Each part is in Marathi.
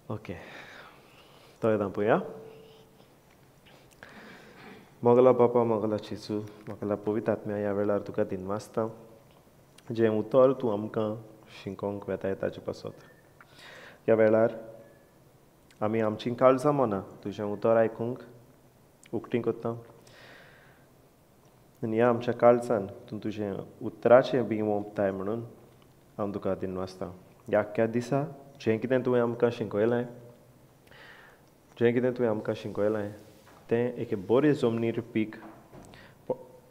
ओके, तो येता पळोवया. मोगला बापा मोगला चिसू मोगला पवित्र आत्म्या ह्या वेळार तुका दिनवासता जें उतर तूं आमकां शिकोवंक वेताय ताचे पासत. ह्या वेळार आमी आमचीं काळजां मना तुजें उतर आयकूंक उक्तीं कोत्ता आनी ह्या आमच्या काळजान तूं तुजें उतराचें बी ओंपताय म्हणून हांव तुका दिनवासता. ह्या आख्ख्या दिसा जें कितें तुवें आमकां शिकयलां तें एक बरे जमनीर पीक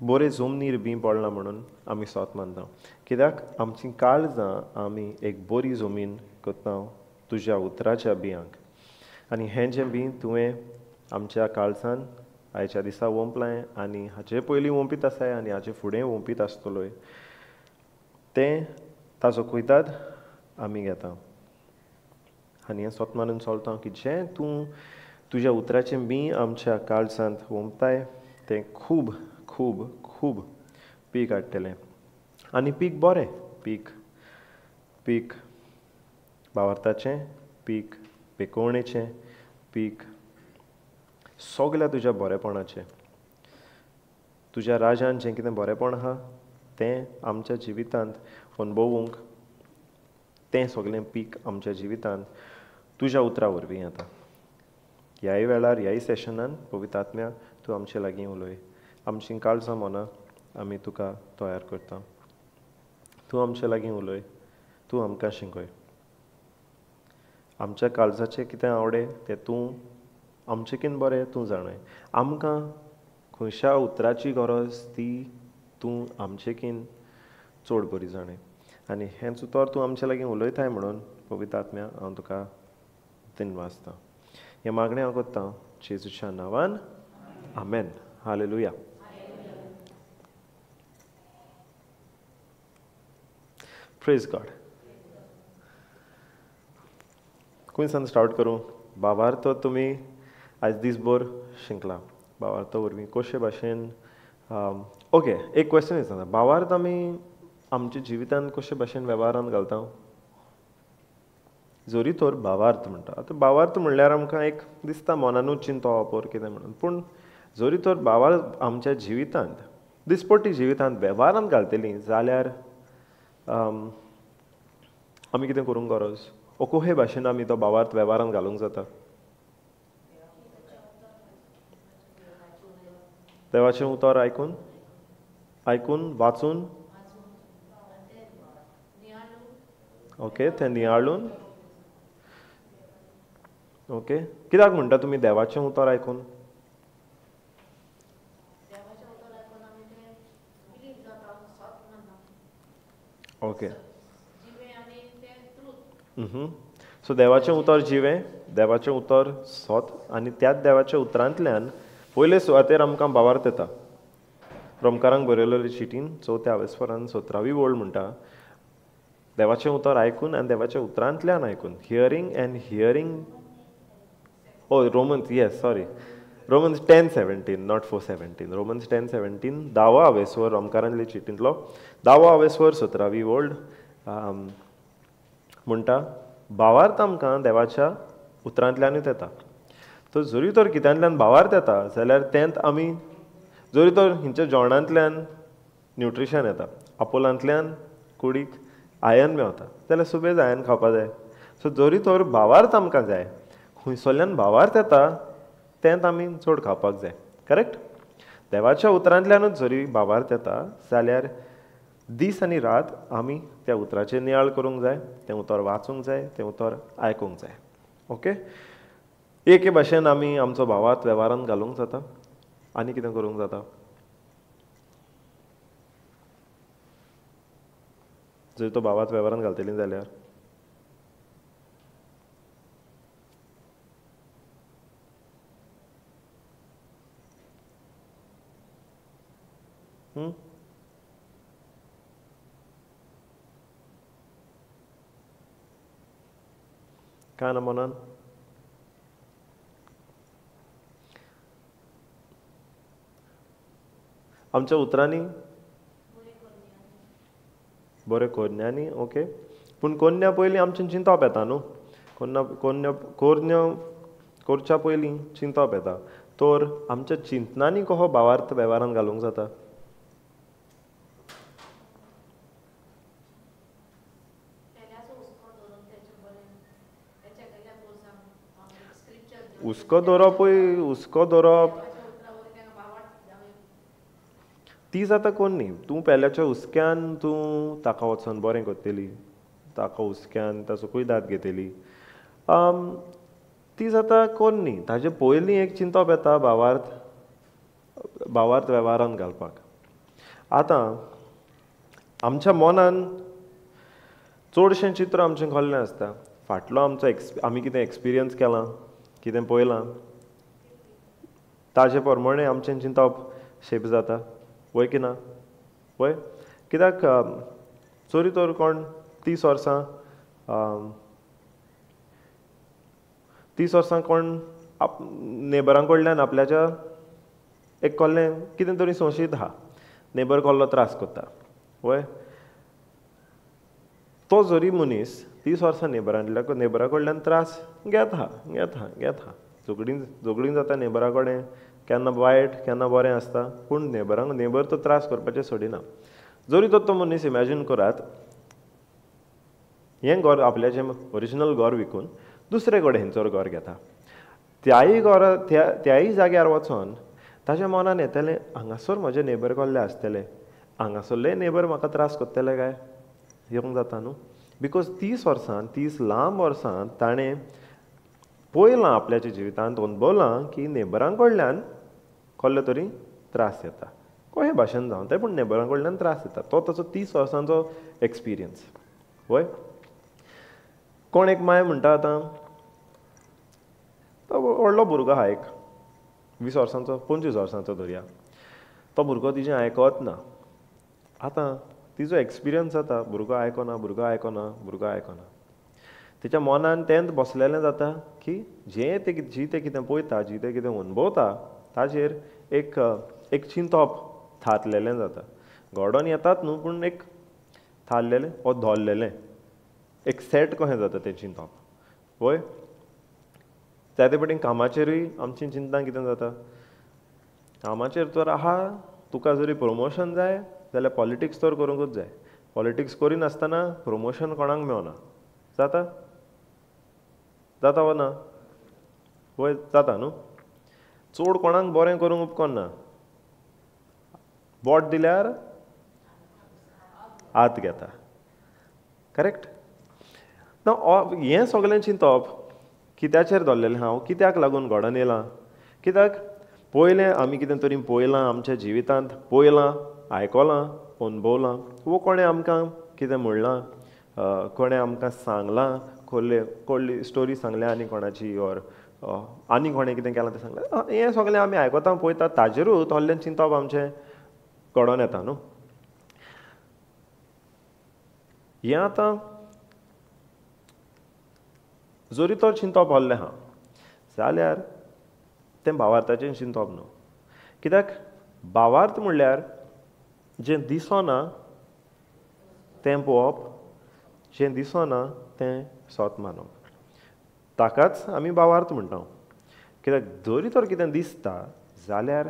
बरे जमनीर बी पडलां म्हणून आमी सोत मानता. कित्याक आमचीं काळजां आमी एक बरी जमीन कोत्ता तुज्या उतराच्या बियांक. आनी हें जें बी तुवें आमच्या काळजान आयच्या दिसा ओंपलां आनी हाचे पयलीं ओंपीत आसाय आनी हाचे फुडें ओंपीत आसतलोय तें ताजो कुयदाद आमी घेता. आनी हें सोत मानून चलता की जें तूं तुज्या उतराचें बी आमच्या काळजांत ओंपताय तें खूब खूब खूब पीक हाडटलें आनी पीक बरें पीक पीक भावार्थाचें पीक पिकोवणेचें पीक सगल्या तुज्या बरेपणाचें तुज्या राजान जें कितें बरेपण आहा तें आमच्या जिवितांत अनुभवूंक तें सगलें पीक आमच्या जिवितांत तुज्या उतरा वरवीं येता ह्याय वेळार ह्याय सेशनान पवित्र आत्म्या तूं आमचे लागीं उलय आमचीं काळजां मनां आमी तुका तयार करता तूं आमचे लागीं उलय तूं आमकां शिकय आमच्या काळजाचें कितें आवडे तें तूं आमचेकीन बरें तूं जाणय आमकां खंयच्या उतराची गरज ती तूं आमचेकीन चड बरी जाणय आनी हेंच उतर तूं आमचे लागीं उलयताय म्हणून पवित्र आत्म्या हांव तुका दिनवासतां हें मागणें हांव कोत्तां जेजूच्या नांवान आमेन हालेलुया प्रेज गॉड खंयसान स्टार्ट करूं भावार्थ तुमी आयज दिसभर शिकला भावार्थ वरवीं कशे भाशेन ओके एक क्वेश्चन विचारता भावार्थ आमी आमच्या जिवितांत कशे भाशेन वेव्हारांत घालता जोरी तर भावार्थ म्हणटा आतां भावार्थ म्हणल्यार आमकां एक दिसता मनानूच चिंतो वापर कितें म्हणून पूण जोरी तर भावार्थ आमच्या जिवितांत दिसपट्टी जिवितांत वेव्हारांत घालतलीं जाल्यार आमी कितें करूंक गरज हे भाशेन आमी तो भावार्थ वेव्हारांत घालूंक जाता देवाचें उतर आयकून आयकून वाचून ओके तें नियाळून ओके कित्याक म्हणटा तुमी देवाचें उतर आयकून ओके सो देवाचें उतर जिवें देवाचें उतर सोत आनी त्याच देवाच्या उतरांतल्यान पयले सुवातेर आमकां भावार्थ येता रोमकारांक बरयलेले चिटीन 4थ्या आवेस्परान 17वी ओळ म्हणटा देवाचें उतर आयकून आनी देवाच्या उतरांतल्यान आयकून hearing end hearing Romans yes sorry Romans 10:17 not 4:17 Romans 10:17 10वा आवेस्वर रोमकारांतले चिटींतलो 10वा आवेस्वर 17वी ओळ म्हणटा भावार्थ आमकां देवाच्या उतरांतल्यानूच येता तो जोरी तर कित्यांतल्यान भावार्थ येता जाल्यार तेंत आमी जोरी तर हिंच्या जेवणांतल्यान न्युट्रिशन येता आपोलांतल्यान कुडीक आयन मेवता जाल्यार सुबेज आयन खावपा जाय सो जोरी तर भावार्थ आमकां जाय खंयसरल्यान भावार्थ येता तेंत आमी चड खावपाक जाय करेक्ट देवाच्या उतरांतल्यानूच जरी भावार्थ येता जाल्यार दीस आनी रात आमी त्या उतराचेर नियाळ करूंक जाय तें उतर वाचूंक जाय तें उतर आयकूंक जाय ओके एके भाशेन आमी आमचो भावार्थ वेव्हारांत घालूंक जाता आनी कितें करूंक जाता जर तो भावार्थ वेव्हारांत घालतली जाल्यार काय ना मनान आमच्या उतरांनी बरें कोन्यांनी ओके पूण कोन्या पयलीं आमच्यान चिंतप येता न्हू कोन्या करच्या पयलीं चिंतप येता तर आमच्या चिंतनांनी कसो भावार्थ वेव्हारांत घालूंक जाता हुस्को धरप ती जाता कोण न्ही तूं पेल्याच्या हुस्क्यान तूं ताका वचोन बरें करतली ताका हुस्क्यान ताचो कुयदाद घेतली ती जाता कोण न्ही ताचे पयलीं एक चिंतप येता भावार्थ वेव्हारांत घालपाक आतां आमच्या मनान चडशें चित्र आमचें खोल्लें आसता फाटलो आमचो आमी कितें एक्सपिरियन्स केलां कितें पळयलां ताजे प्रमाणें आमचें चिंतप शेप जाता वय की ना वय कित्याक चोरी तर कोण 30 वर्सां कोण नेबरां कडल्यान आपल्याच्या एक कसलें कितें तरी संशयीत आहा नेबर कसलो त्रास करता वय तो जरी मनीस 30 वर्सां नेबरा कडल्यान त्रास घेता झगडीं जाता नेबरा कडेन केन्ना वायट केन्ना बरें आसता पूण नेबर तो त्रास करपाचें सोडिना जरी तो मनीस इमॅजीन करात हें घर आपल्याचें ओरिजिनल घर विकून दुसरे कडेन हेंचोर घर घेता त्याय जाग्यार वचोन ताच्या मनान येतलें हांगासर म्हजे नेबर कसले आसतले हांगासरले नेबर म्हाका त्रास करतले काय येवंक जाता न्हू बिकॉज 30 लांब वर्सां ताणें पळयलां आपल्याच्या जिवितांत अनुभवलां की नेबरां कडल्यान कसले तरी त्रास येता कशे भाशेन जावन ते पूण नेबरां कडल्यान त्रास येता तो ताचो 30 वर्सांचो एक्सपिरियन्स वय कोण एक माय म्हणटा आतां तो व्हडलो भुरगो आहा एक 20 वर्सांचो 25 वर्सांचो धरया तो भुरगो तिजें आयकत ना आतां तिजो एक्सपिरियन्स जाता भुरगो आयकना तेच्या मनान तेंच बसलेलें जाता की जी तें कितें पळयता जी तें कितें अनुभवता ताचेर एक चिंतप थारलेलें जाता घडोवन येतात न्हू पूण एक थारलेलें वो धोल्लेलें एक सेट कशें जाता तें चिंतप वय त्या ते पटेन कामाचेरूय आमची चिंता कितें जाता कामाचेर तर आहा तुका जरी प्रमोशन जाय जाल्यार पॉलिटिक्स तर करूंकूच जाय पॉलिटिक्स करिनासतना प्रमोशन कोणाक मेळना जाता वा ना वय जाता न्हू चड कोणाक बरें करूंक उपकारना बोट दिल्यार हात घेता करेक्ट ना हें सगळें चिंतप कित्याचेर धरलेलें हांव कित्याक लागून घडोवन येयलां कित्याक पयलें आमी कितें तरी पळयलां आमच्या जिवितांत पळयलां आयकलां अनुभवलां वो कोणें आमकां कितें म्हणलां कोणें आमकां सांगलां कसली स्टोरी सांगल्या आनी कोणाची ऑर आनी कोणें कितें केलां तें सांगलें हें सगळें आमी आयकता पळयता ताजेरूच थोडलें चिंतप आमचें घडोवन येता न्हू हें आतां जरी तो चिंतप आहलें आहा जाल्यार तें भावार्थाचें चिंतप न्हू कित्याक भावार्थ म्हणल्यार जें दिसना तें पळोवप जें दिसना तें सत मानप ताकाच आमी भावार्थ म्हणटा कित्याक जरी तर कितें दिसता जाल्यार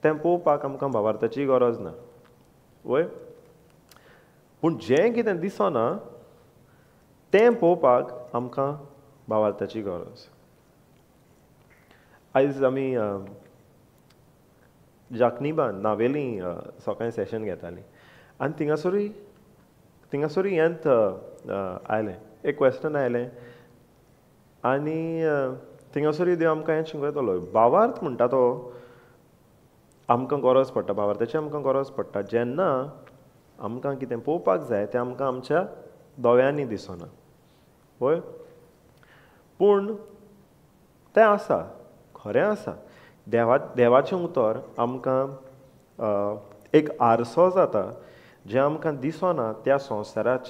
तें पळोवपाक आमकां भावार्थाची गरज ना वय पूण जें कितें दिसना तें पळोवपाक आमकां भावार्थाची गरज आयज आमी जाकनिबान नावेली सकाळीं सेशन घेतालीं आनी थिंगासरूय हेंच आयलें एक क्वेश्चन आयलें आनी थिंगासरूय देव आमकां हें शिकयतलो भावार्थ म्हणटा तो आमकां गरज पडटा भावार्थाची आमकां गरज पडटा जेन्ना आमकां कितें पळोवपाक जाय तें आमकां आमच्या दोळ्यांनी दिसना वय पूण तें आसा खरें आसा देवाचें उतर आमकां एक आरसो जाता जें आमकां दिसना त्या संवसाराक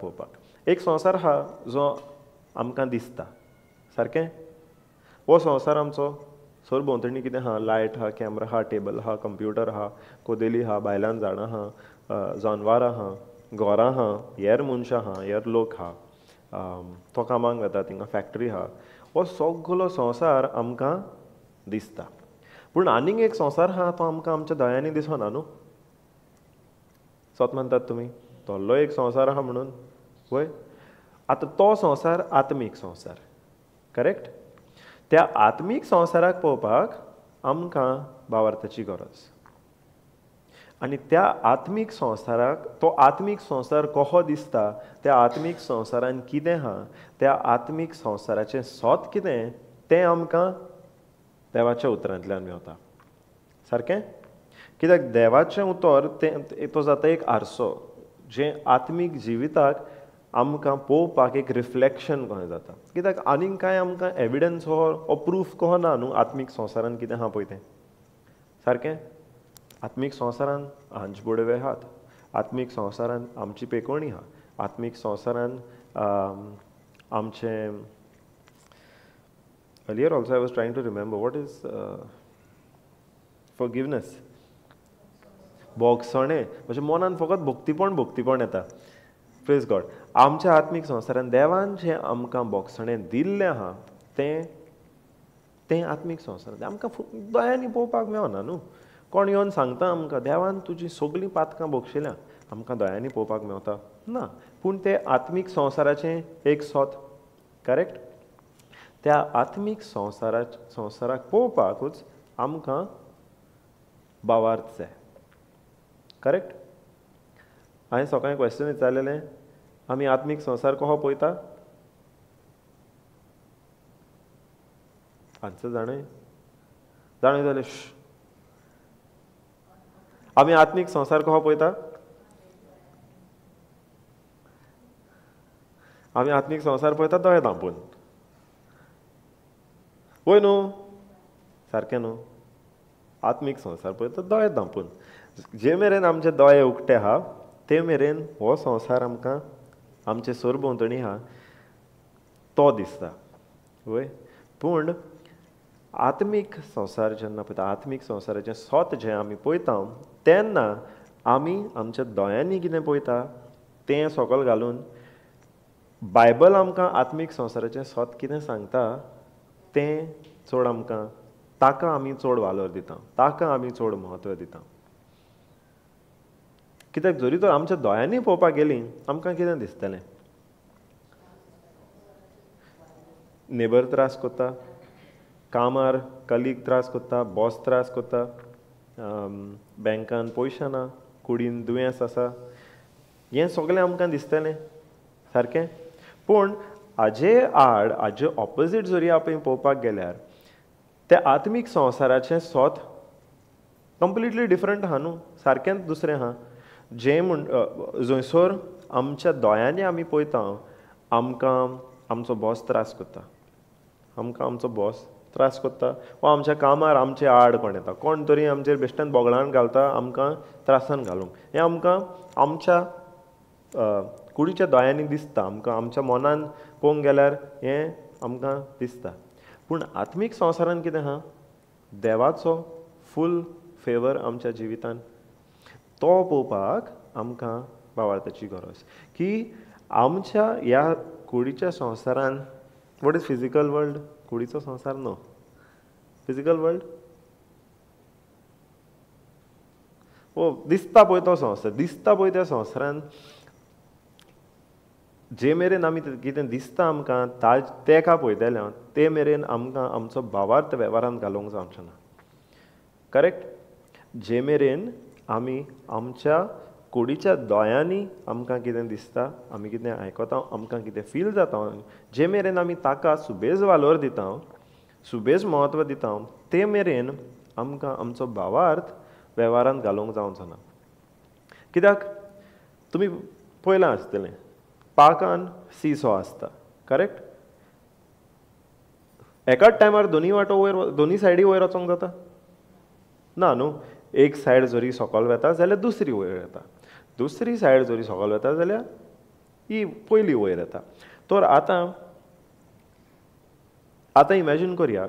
पळोवपाक एक संवसार आहा जो आमकां दिसता सारकें हो संवसार आमचो सरभोंवतणी कितें आहा लायट आहा कॅमरा आहा टेबल आहा कंप्युटर आहा कोदेली आहा भायल्यान झाडां आहा जानवरां आहा घरां आहा हेर मनशां आहा हेर लोक आहा तो कामाक वता थिंगा फॅक्टरी आहा हो सगळो संवसार आमकां दिसता पूण आनीक एक संवसार आहा तो आमकां आमच्या दोळ्यांनी दिसना न्हू सत म्हणटात तुमी तोल्लो एक संवसार आहा म्हणून वय आतां तो संवसार आत्मीक संवसार करेक्ट त्या आत्मीक संवसाराक पळोवपाक आमकां भावार्थाची गरज आनी त्या आत्मीक संवसाराक तो आत्मीक संवसार कसो दिसता त्या आत्मीक संवसारान कितें आहा त्या आत्मीक संवसाराचें सत कितें तें आमकां देवाच्या उतरांतल्यान मेवता सारकें कित्याक देवाचें उतर तें तो जाता एक आरसो जें आत्मीक जिविताक आमकां पळोवपाक एक रिफ्लेक्शन कशें जाता कित्याक आनीक कांय आमकां एविडन्स हो प्रूफ कसो ना न्हू आत्मीक संवसारान कितें आहा पळय तें सारकें आत्मीक संवसारान हांचे बुडवे आहात आत्मीक संवसारान आमची पेकोणी आहा आत्मीक संवसारान आमचें earlier also I was trying to remember what is forgiveness, बोगसणे, म्हणजे मनान फकत भक्तीपण येता. Praise God. आमच्या आत्मीक संवसारान देवान जें आमकां बोगसणें दिल्लें आहा तें आत्मीक संवसार आमकां दोळ्यांनी पळोवपाक मेळना न्हू. कोण येवन सांगता आमकां देवान तुजीं सगळीं पातकां बोगशिल्ल्या, आमकां दोळ्यांनी पळोवपाक मेवता ना. पूण ते आत्मीक संवसाराचें एक सोत. करेक्ट. त्या आत्मीक संवसाराक पळोवपाकूच आमकां भावार्थ जाय. करेक्ट. हांवें सकाळीं क्वेश्चन विचारलेलें, आमी आत्मीक संवसार कसो पळयता? आन्सर जाणय जाल्यार आमी आत्मीक संवसार कसो पळयता? आमी आत्मीक संवसार पळयता दोळे धांपून. वय न्हू? सारकें न्हू? आत्मीक संवसार पळयता दोळे धांपून. जे मेरेन आमचे दोळे उगटे आहा ते मेरेन हो संवसार आमकां आमचे सरभोंवतणी आहा तो दिसता. वय. पूण आत्मीक संवसार जेन्ना पळयता, आत्मीक संवसाराचें सोत जें आमी पळयता तेन्ना आमी आमच्या दोळ्यांनी कितें पळयता तें सकयल घालून बायबल आमकां आत्मीक संवसाराचें सोत कितें सांगता तें चड आमकां ताका आमी चड वालोर दिता, ताका आमी चड म्हत्व दिता. कित्याक जरी तर आमच्या दोळ्यांनी पळोवपाक गेलीं आमकां कितें दिसतलें? नेबर त्रास कोत्ता, कामार कलीग त्रास कोत्ता, बॉस त्रास कोत्ता, बँकान पयशे ना, कुडीन दुयेंस आसा, हें सगळें आमकां दिसतलें. सारकें. पूण हाजे आड हाजे ऑपोजीट जरी आमी पळोवपाक गेल्यार ते आत्मीक संवसाराचें सोत कंप्लिटली डिफरंट आहा न्हू. सारकेंच दुसरें आहा. जें जंयसर आमच्या दोळ्यांनी आमी पळयता आमकां आमचो बॉस त्रास कोत्ता, आमकां आमचो बॉस त्रास कोत्ता, वा आमच्या कामार आमचे आड कोण येता, कोण तरी आमचेर बेश्टेन बोगळान घालता आमकां त्रासान घालूंक. हें आमकां आमच्या कुडीच्या दोळ्यांनी दिसता, आमकां आमच्या मनान पळोवंक गेल्यार हें आमकां दिसता. पूण आत्मीक संवसारान कितें आहा? देवाचो फूल फेवर आमच्या जिवितान तो पळोवपाक आमकां भावार्थाची गरज. की आमच्या ह्या कुडीच्या संवसारान वॉट इज फिजिकल वर्ल्ड? कुडीचो संवसार न्हू. फिजिकल वर्ल्ड हो दिसता पळय तो संवसार, दिसता पळय त्या संवसारान जे मेरेन आमी कितें दिसता आमकां तेका पळयतले ते मेरेन आमकां आमचो भावार्थ वेव्हारांत घालूंक जावचें ना. करेक्ट. जे मेरेन आमी आमच्या कुडीच्या दोळ्यांनी आमकां कितें दिसता, आमी कितें आयकता, आमकां कितें फील जाता, जे मेरेन आमी ताका सुबेज वालोर दिता, सुबेज म्हत्व दिता, ते मेरेन आमकां आमचो भावार्थ वेव्हारांत घालूंक जावचो ना. कित्याक तुमी पळयलां आसतलें पार्कान सीसॉ आसता. करेक्ट. एकाच टायमार दोनी वाटो वयर, दोनी सायडी वयर वचोंक जाता ना न्हू. एक सायड जरी सकयल वेता जाल्यार दुसरी वयर येता, दुसरी सायड जरी सकयल वेता जाल्यार ही पयली वयर येता. तर आतां इमॅजीन करया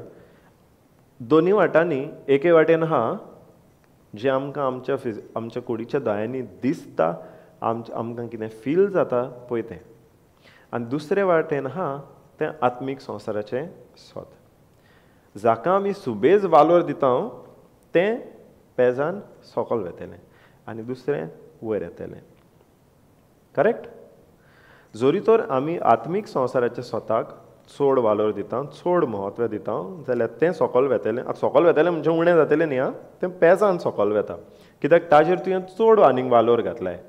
दोनी वाटांनी एके वाटेन आहा जें आमकां आमच्या कुडीच्या दोळ्यांनी दिसता, आमकां कितें फील जाता पळय तें, आनी दुसरे वाटेन आहा तें आत्मीक संवसाराचें सोत. जाका आमी सुबेज वालोर दिता तें पेजान सकयल वेतलें आनी दुसरें वयर येतलें. करेक्ट. जरी तर आमी आत्मीक संवसाराच्या सोताक चड वालोर दिता, चड म्हत्व दिता जाल्यार तें सकयल वेतलें. सकयल वेतलें म्हणजे उणें जातलें न्ही, तें पेजान सकयल वेता कित्याक ताजेर तुवें चड आनीक वालोर घातलाय.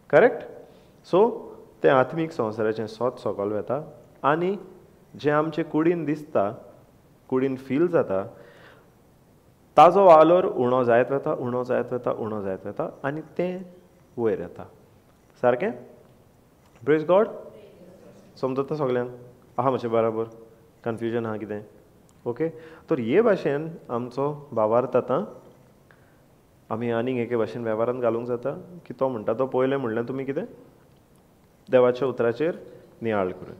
करेक्ट. सो तें आत्मीक संवसाराचें सोत सकयल वेता आनी जें आमचे कुडीन दिसता, कुडीन फील जाता ताजो वालोर उणो जायत वता, उणो जायत वता, उणो जायत वता आनी तें वयर येता. सारकें. Praise God. समजता सगल्यांक? आहा मातशें बराबर? कन्फ्युजन आहा कितें? ओके. तर हे भाशेन आमचो भावार्थ आतां आमी आनीक एके भाशेन वेव्हारांत घालूंक जाता की तो म्हणटा तो पयलें म्हणलें तुमी कितें देवाच्या उतराचेर नियाळ करून.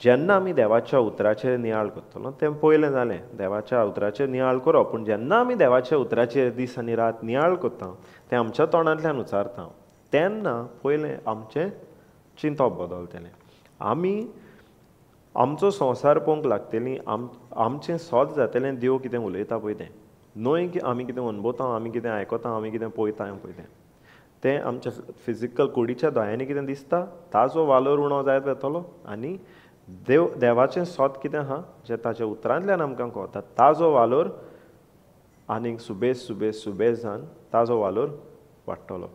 जेन्ना आमी देवाच्या उतराचेर नियाळ करतलो तें पयलें जालें, देवाच्या उतराचेर नियाळ करप, पूण जेन्ना आमी देवाच्या उतराचेर दीस आनी रात नियाळ करता, तें आमच्या तोंडांतल्यान उच्चारता, तेन्ना पयलें आमचें चिंतप बदलतलें. आमी आमचो संवसार पळोवंक लागतलीं, आमचें सोत जातलें देव कितें उलयता पळय तें, न्हय की आमी कितें अणभवता, आमी कितें आयकता, आमी कितें पळयता पळय तें आमच्या फिजिकल कुडीच्या दोळ्यांनी कितें दिसता ताचो वालोर उणो जायत वतलो, आनी देवाचें सोत कितें आहा जें ताच्या उतरांतल्यान आमकां कळटा ताजो वालोर आनीक सुबेज सुबेज सुबेज जावन ताजो वालोर वाडटलो.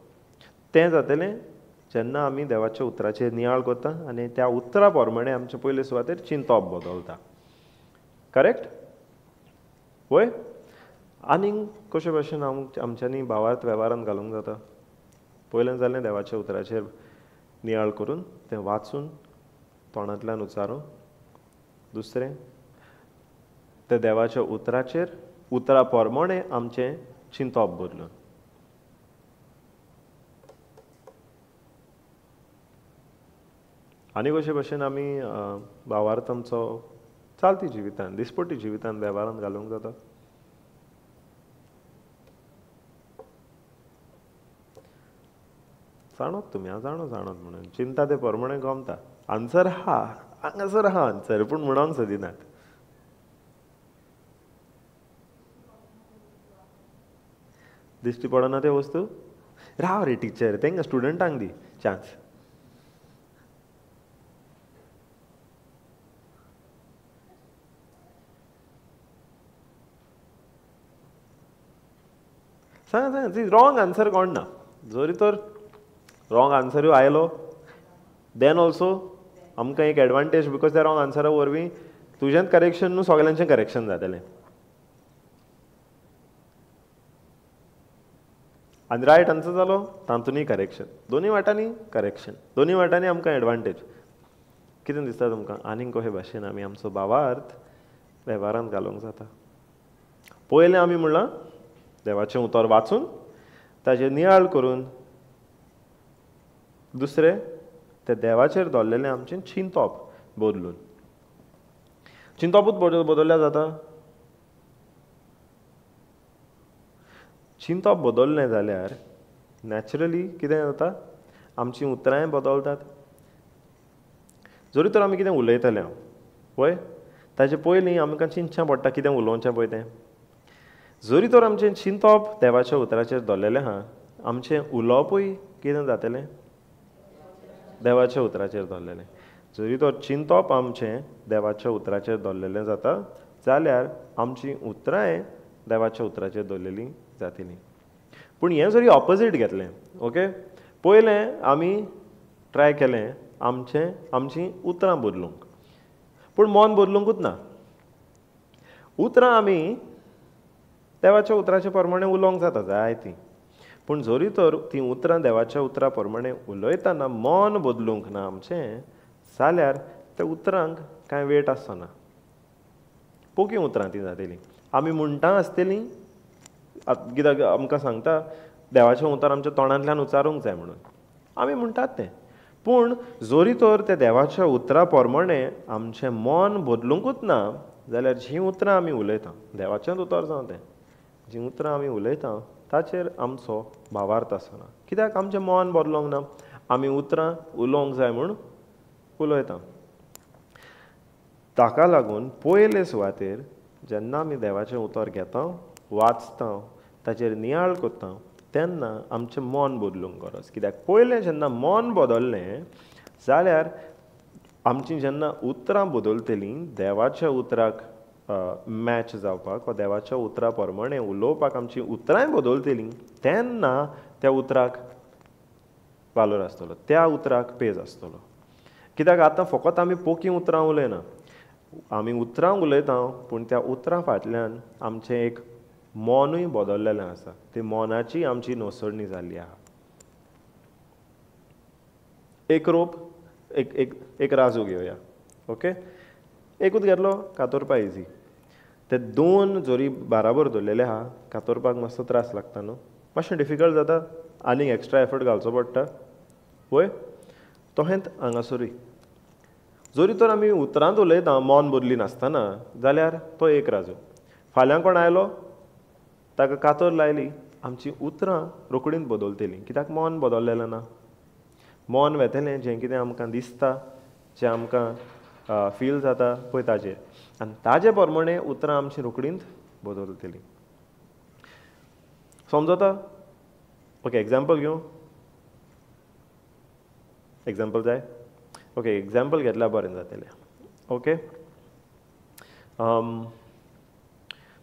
तें जातलें जेन्ना आमी देवाच्या उतराचेर नियाळ करता आनी त्या उतरा प्रमाणें आमचे पयले सुवातेर चिंतप बदलता. करेक्ट? वय? आनीक कशे भाशेन आमच्यांनी भावार्थ वेव्हारांत घालूंक जाता? पयलें जालें देवाच्या उतराचेर नियाळ करून तें वाचून तोंडांतल्यान उच्चारून. दुसरें, तें देवाच्या उतरा प्रमाणें आमचें चिंतप बदलून. आनी कशे भाशेन आमी भावार्थ आमचो चालती जिवितांत, दिसपट्टी जिवितांत वेव्हारांत घालूंक जाता? जाणत तुमी, हांव जाणत म्हणून चिंता ते प्रमाणें गमता. आन्सर आहा, हांगासर आहा आन्सर, पूण म्हणोंक सोदिनात. दिश्टी पडना ते वस्तू? राव रे टिचर, तेंकां स्टुडंटांक दी चान्स. सांग ती रॉंग आन्सर कोण ना. जरी तर रॉंग आन्सरूय आयलो देन ऑल्सो आमकां एक एडवांटेज, बिकॉज त्या रॉंग आन्सरा वरवीं तुजेंच करेक्शन न्हू सगल्यांचें करेक्शन जातलें. आनी रायट आन्सर जालो तातूंतय करेक्शन, दोनूय वाटांनी करेक्शन, दोनूय वाटांनी आमकां एडवांटेज. कितें दिसता तुमकां आनीक कशे भाशेन आमी आमचो भावार्थ वेव्हारांत घालूंक जाता? पयलें आमी म्हणलां देवाचें उतर वाचून ताचेर नियाळ करून. दुसरें, तें देवाचेर दवरलेलें आमचें चिंतप बदलून. चिंतपूच बदलल्यार जाता? चिंतप बदललें जाल्यार नॅचरली कितें जाता, आमचीं उतरांय बदलतात. जरी तर आमी कितें उलयतले पळय, ताचे पयलीं आमकां चिंतचें पडटा कितें उलोवचें पळय तें. जरी तर आमचें चिंतप देवाच्या उतराचेर दवरलेलें आहा, आमचें उलोवपूय कितें जातलें? देवाच्या उतराचेर दवरलेलें. जरी तर चिंतप आमचें देवाच्या उतराचेर दवरलेलें जाता जाल्यार आमचीं उतरांय देवाच्या उतराचेर दवरलेलीं जातलीं. पूण हें जरी ऑपोजीट घेतलें, ओके, पयलें आमी ट्राय केलें आमचीं उतरां बदलूंक, पूण मन बदलूंकूच ना. उतरां आमी देवाच्या उतराचे प्रमाणें उलोवंक जाता जाय तीं, पूण जरी तर तीं उतरां देवाच्या उतरा प्रमाणें उलयतना मन बदलूंक ना आमचें, जाल्यार त्या उतरांक कांय वेट आसना. पोकीं उतरां तीं जातलीं. आमी म्हणटा आसतलीं, कित्याक आमकां सांगता देवाचें उतर आमच्या तोंडांतल्यान उच्चारूंक जाय म्हणून, आमी म्हणटात तें. पूण जरी तर त्या देवाच्या उतरा प्रमाणें आमचें मन बदलूंकूच ना जाल्यार जीं उतरां आमी उलयता, देवाचेंच उतर जावं तें, जीं उतरां आमी उलयता ताचेर आमचो भावार्थ आसना. कित्याक आमचें मन बदलोंक ना, आमी उतरां उलोवंक जाय म्हूण उलयता. ताका लागून पयले सुवातेर जेन्ना आमी देवाचें उतर घेता, वाचता, ताचेर नियाळ करता, तेन्ना आमचें मन बदलूंक गरज. कित्याक पयलें जेन्ना मन बदललें जाल्यार आमचीं जेन्ना उतरां बदलतलीं, देवाच्या उतराक मॅच जावपाक वा देवाच्या उतरा प्रमाणें उलोवपाक आमचीं उतरांय बदलतलीं, तेन्ना त्या उतराक वालोर आसतलो, त्या उतराक पेज आसतलो. कित्याक आतां फकत आमी पोकीं उतरां उलयना, आमी उतरां उलयता, पूण त्या उतरां फाटल्यान आमचें एक मनूय बदललेलें आसा. ते मनाची आमची नोसडणी जाल्ली आहा. एक रोप, एक राजू घेवया, ओके. एकूच घेतलो, कातोरपा इजी. ते दोन जोरी बाराबर दवरलेले आहा, कातोरपाक मातसो त्रास लागता न्हू, मातशें डिफिकल्ट जाता, आनीक एक्स्ट्रा एफर्ट घालचो पडटा, वय. तशेंच हांगासरूय जोरी तर आमी उतरांत उलयता मौन बदली नासतना जाल्यार तो एक राजू. फाल्यां कोण आयलो ताका कातर लायली आमची उतरां रोकडींच बदलतलीं कित्याक मौन बदललेलें ना. मौन वेतेलें जें कितें आमकां दिसता जें आमकां फील जाता पळय ताजेर आनी ताजे प्रमाणें उतरां आमची रोकडींच बदलतलीं. समजता? ओके एग्जाम्पल घेवं. एग्जाम्पल जाय? ओके एग्जाम्पल घेतल्यार बरें जातलें. ओके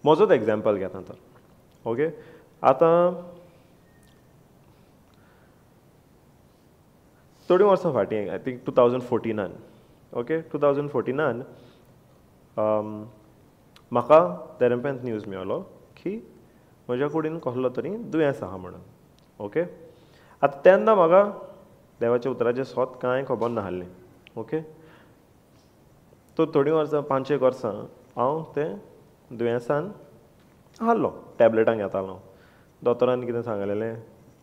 म्हजोच एग्जाम्पल घेता तर. ओके आतां थोडीं वर्सां फाटीं आय थिंक 2014 ओके 2014 म्हाका तेरेपेंत न्यूज मेळ्ळो की म्हज्या कुडीन कसलो तरी दुयेंस आहा म्हणून. ओके आतां तेन्ना म्हाका देवाच्या उतराचें सोत कांय खबर नाहलें. ओके तो थोडीं वर्सां 5-6 वर्सां हांव तें दुयेंसान आहलो टॅबलेटां घेतालो. दोतोरान कितें सांगलेलें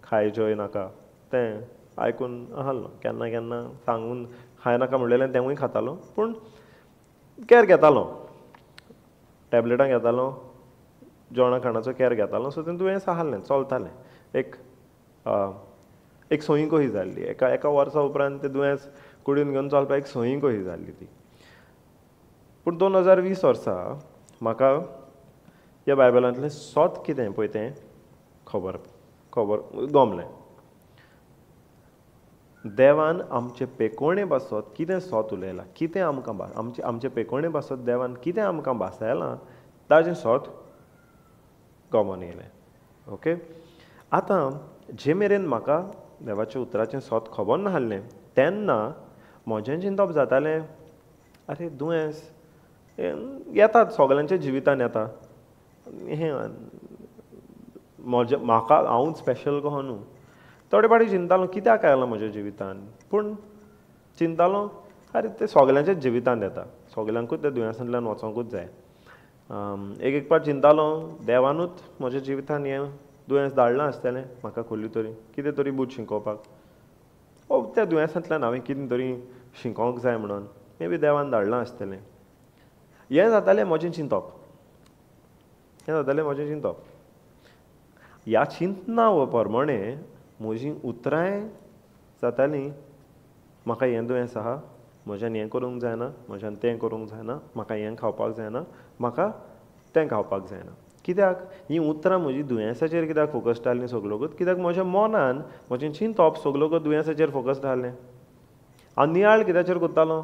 खाय जेवय नाका तें आयकून आहलो. केन्ना केन्ना सांगून खाय नाका म्हणलेलें तेंवूय खातालो पूण कॅर घेतालो. टॅबलेटां घेतालो जेवणा खाणाचो कॅर घेतालो सो तें दुयेंस आहलें चलतालें. एक संय कशी जाल्ली एका वर्सा उपरांत तें दुयेंस कुडीन घेवन चलपाक एक संय कशी जाल्ली ती. पूण 2020 वर्सा म्हाका ह्या बायबलांतलें सोत कितें पळय तें खबर गमलें. देवान आमचे पेकोवणे बासत कितें सोत उलयलां कितें आमकां आमचे पेकोवणे बासत देवान कितें आमकां भासयलां ताजें सोत गमोन येयलें. ओके आतां जे मेरेन म्हाका देवाच्या उतराचें सोत खबर नाहलें तेन्ना म्हजें चिंतप जातालें आरे दुयेंस येतात सगल्यांच्या जिवितान येता. हें म्हाका हांवूच स्पेशल कहो न्हू. थोडे फावटी चिंतालो कित्याक आयलां म्हज्या जिवितान पूण चिंतालो आरे तें सगल्यांच्याच जिवितान येता. सगल्यांकूच त्या दुयेंसांतल्यान वचोंकूच जाय. एक फावट चिंतालो देवानूच म्हज्या जिवितान हें दुयेंस धाडलां आसतलें म्हाका खंयली तरी कितें तरी बूध शिकोवपाक. त्या दुयेंसांतल्यान हांवें कितें तरी शिकोवंक जाय म्हणून मे बी देवान धाडलां आसतलें. हें जातालें म्हजें चिंतप. ह्या चिंतना प्रमाणें म्हजीं उतरांय जातालीं म्हाका हें दुयेंस आहा म्हज्यान हें करूंक जायना म्हज्यान तें करूंक जायना म्हाका हें खावपाक जायना म्हाका तें खावपाक जायना. कित्याक हीं उतरां म्हजी दुयेंसाचेर कित्याक फोकस्ड आसलीं सगळोकूच कित्याक म्हज्या मनान म्हजें चिंतप सगळोकूच दुयेंसाचेर फोकस्ड आसलें. हांव नियाळ कित्याचेर कोत्तालो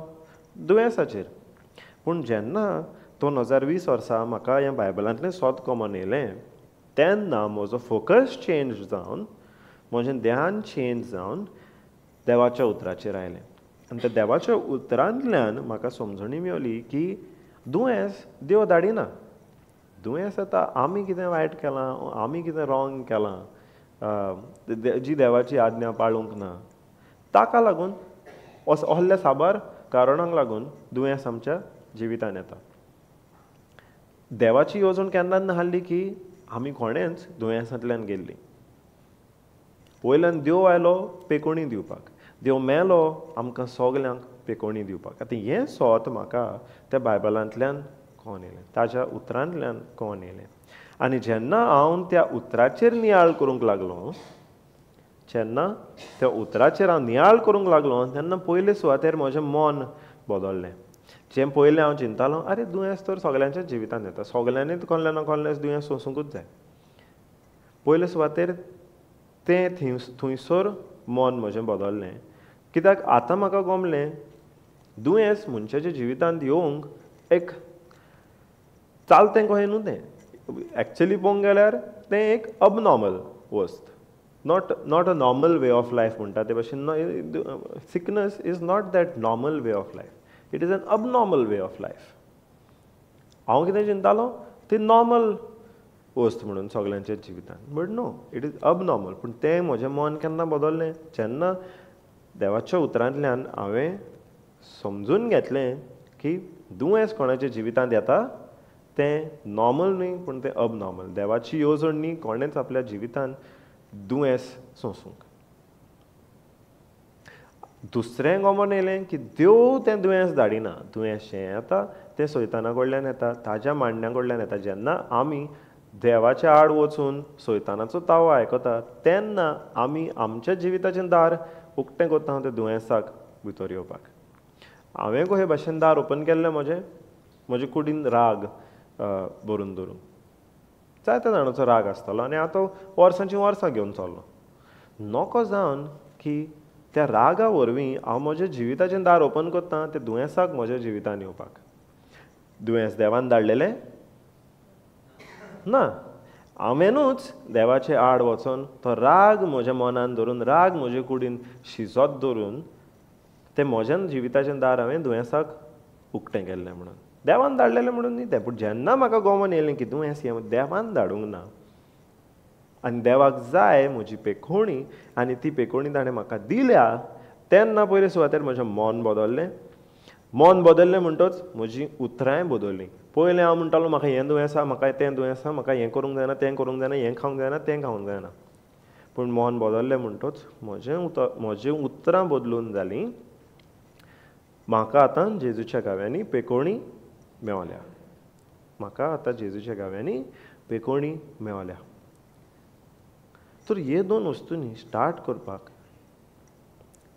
दुयेंसाचेर. पूण जेन्ना 2020 वर्सा म्हाका हें बायबलांतलें सोत कमोन येयलें तेन्ना म्हजो फोकस चेंज जावन म्हजें ध्यान चेंज जावन देवाच्या उतराचेर आयलें. आनी त्या देवाच्या उतरांतल्यान म्हाका समजणी मेवली की दुयेंस देव धाडिना. दुयेंस येता आमी कितें वायट केलां आमी कितें रॉंग केलां जी देवाची आज्ञा पाळूंक ना ताका लागून असल्या साबार कारणांक लागून दुयेंस आमच्या जिवितान येता. देवाची येवजण केन्नाच नाहल्ली की आमी कोणेंच दुयेंसांतल्यान गेल्लीं. वयल्यान देव आयलो पेकोवणी दिवपाक. देव मेलो आमकां सगल्यांक पेकोवणी दिवपाक. आतां हें सोत म्हाका त्या बायबलांतल्यान कळोन येयलें ताज्या उतरांतल्यान कळोन येयलें. आनी जेन्ना हांव त्या उतराचेर नियाळ करूंक लागलो जेन्ना त्या उतराचेर हांव नियाळ करूंक लागलो तेन्ना पयले सुवातेर म्हजें मन बदल्लें. जें पयलें हांव चिंतालों आरे दुयेंस तर सगल्यांच्याच जिवितान येता सगल्यांनीच कसलें ना कसलें दुयेंस सोंसूंकूच जाय. पयले सुवातेर तें थंयसर मन म्हजें बदल्लें कित्याक आतां म्हाका गमलें दुयेंस मनशाच्या जिवितांत येवंक एक चालतें कशें न्हू तें. एक्चुअली पळोवंक गेल्यार तें एक अबनॉर्मल वस्त. Not a normal way of life म्हणटा ते भाशेन sickness is not that normal way of life. It is an abnormal way of life. हांव कितें चिंतालो ती नॉर्मल वस्त म्हणून सगल्यांच्याच जिवितान but no it is abnormal. पूण तें म्हजें मन केन्ना बदल्लें जेन्ना देवाच्या उतरांतल्यान हांवें समजून घेतलें की दुयेंस कोणाच्या जिवितांत येता तें नॉर्मल न्ही पूण तें अबनॉर्मल. देवाची येवजण न्ही कोणेंच आपल्या जिवितांत दुयेंस सोंसूंक. दुसरें गमन येलें की देव तें दुयेंस धाडिना. दुयेंस जें येता तें सैताना कडल्यान येता, ताज्या मांडण्या कडल्यान येता. जेन्ना आमी देवाच्या आड वचून सैतानाचो तावो आयकता तेन्ना आमी आमच्या जिविताचें दार उक्तें करता तें दुयेंसाक भितर येवपाक. हांवें कशे भाशेन दार ओपन केल्लें म्हजे कुडीन राग भरून धरून. जायत्या जाणांचो राग आसतलो आनी हांव तो वर्सांचीं वर्सां घेवन चल्लो. नोको जावन की त्या रागा वरवीं हांव म्हज्या जिविताचें दार ओपन करतां तें दुयेंसाक म्हज्या जिवितान येवपाक. दुयेंस देवान धाडलेलें ना, हांवेनूच देवाचे आड वचोन तो राग म्हज्या मनान धरून, राग म्हजे कुडीन शिजत धरून तें म्हज्या जिविताचें दार हांवें दुयेंसाक उक्तें केल्लें म्हणून. देवान धाडलेलें म्हणून न्ही तें, पूण जेन्ना म्हाका गमन येयलें की दुयेंस हें देवान धाडूंक ना आनी देवाक जाय म्हजी पेखोवणी आनी ती पेखोवणी ताणें म्हाका दिल्या, तेन्ना पयले सुवातेर म्हजें मन बदल्लें. मन बदल्लें म्हणटच म्हजी उतरांय बदल्लीं. पयलें हांव म्हणटालो म्हाका हें दुयेंस आसा, म्हाका तें दुयेंस आसा, म्हाका हें करूंक जायना, तें करूंक जायना, हें खावंक जायना, तें खावंक जायना. पूण मन बदल्लें म्हणटच म्हजें उतरां बदलून जालीं. म्हाका आतां जेजूच्या गाव्यांनी पेखोवणी मेवल्या. म्हाका आतां जेजूच्या गाव्यांनी पेखोवणी मेवल्या. तर हे दोन वस्तूंनी स्टार्ट करपाक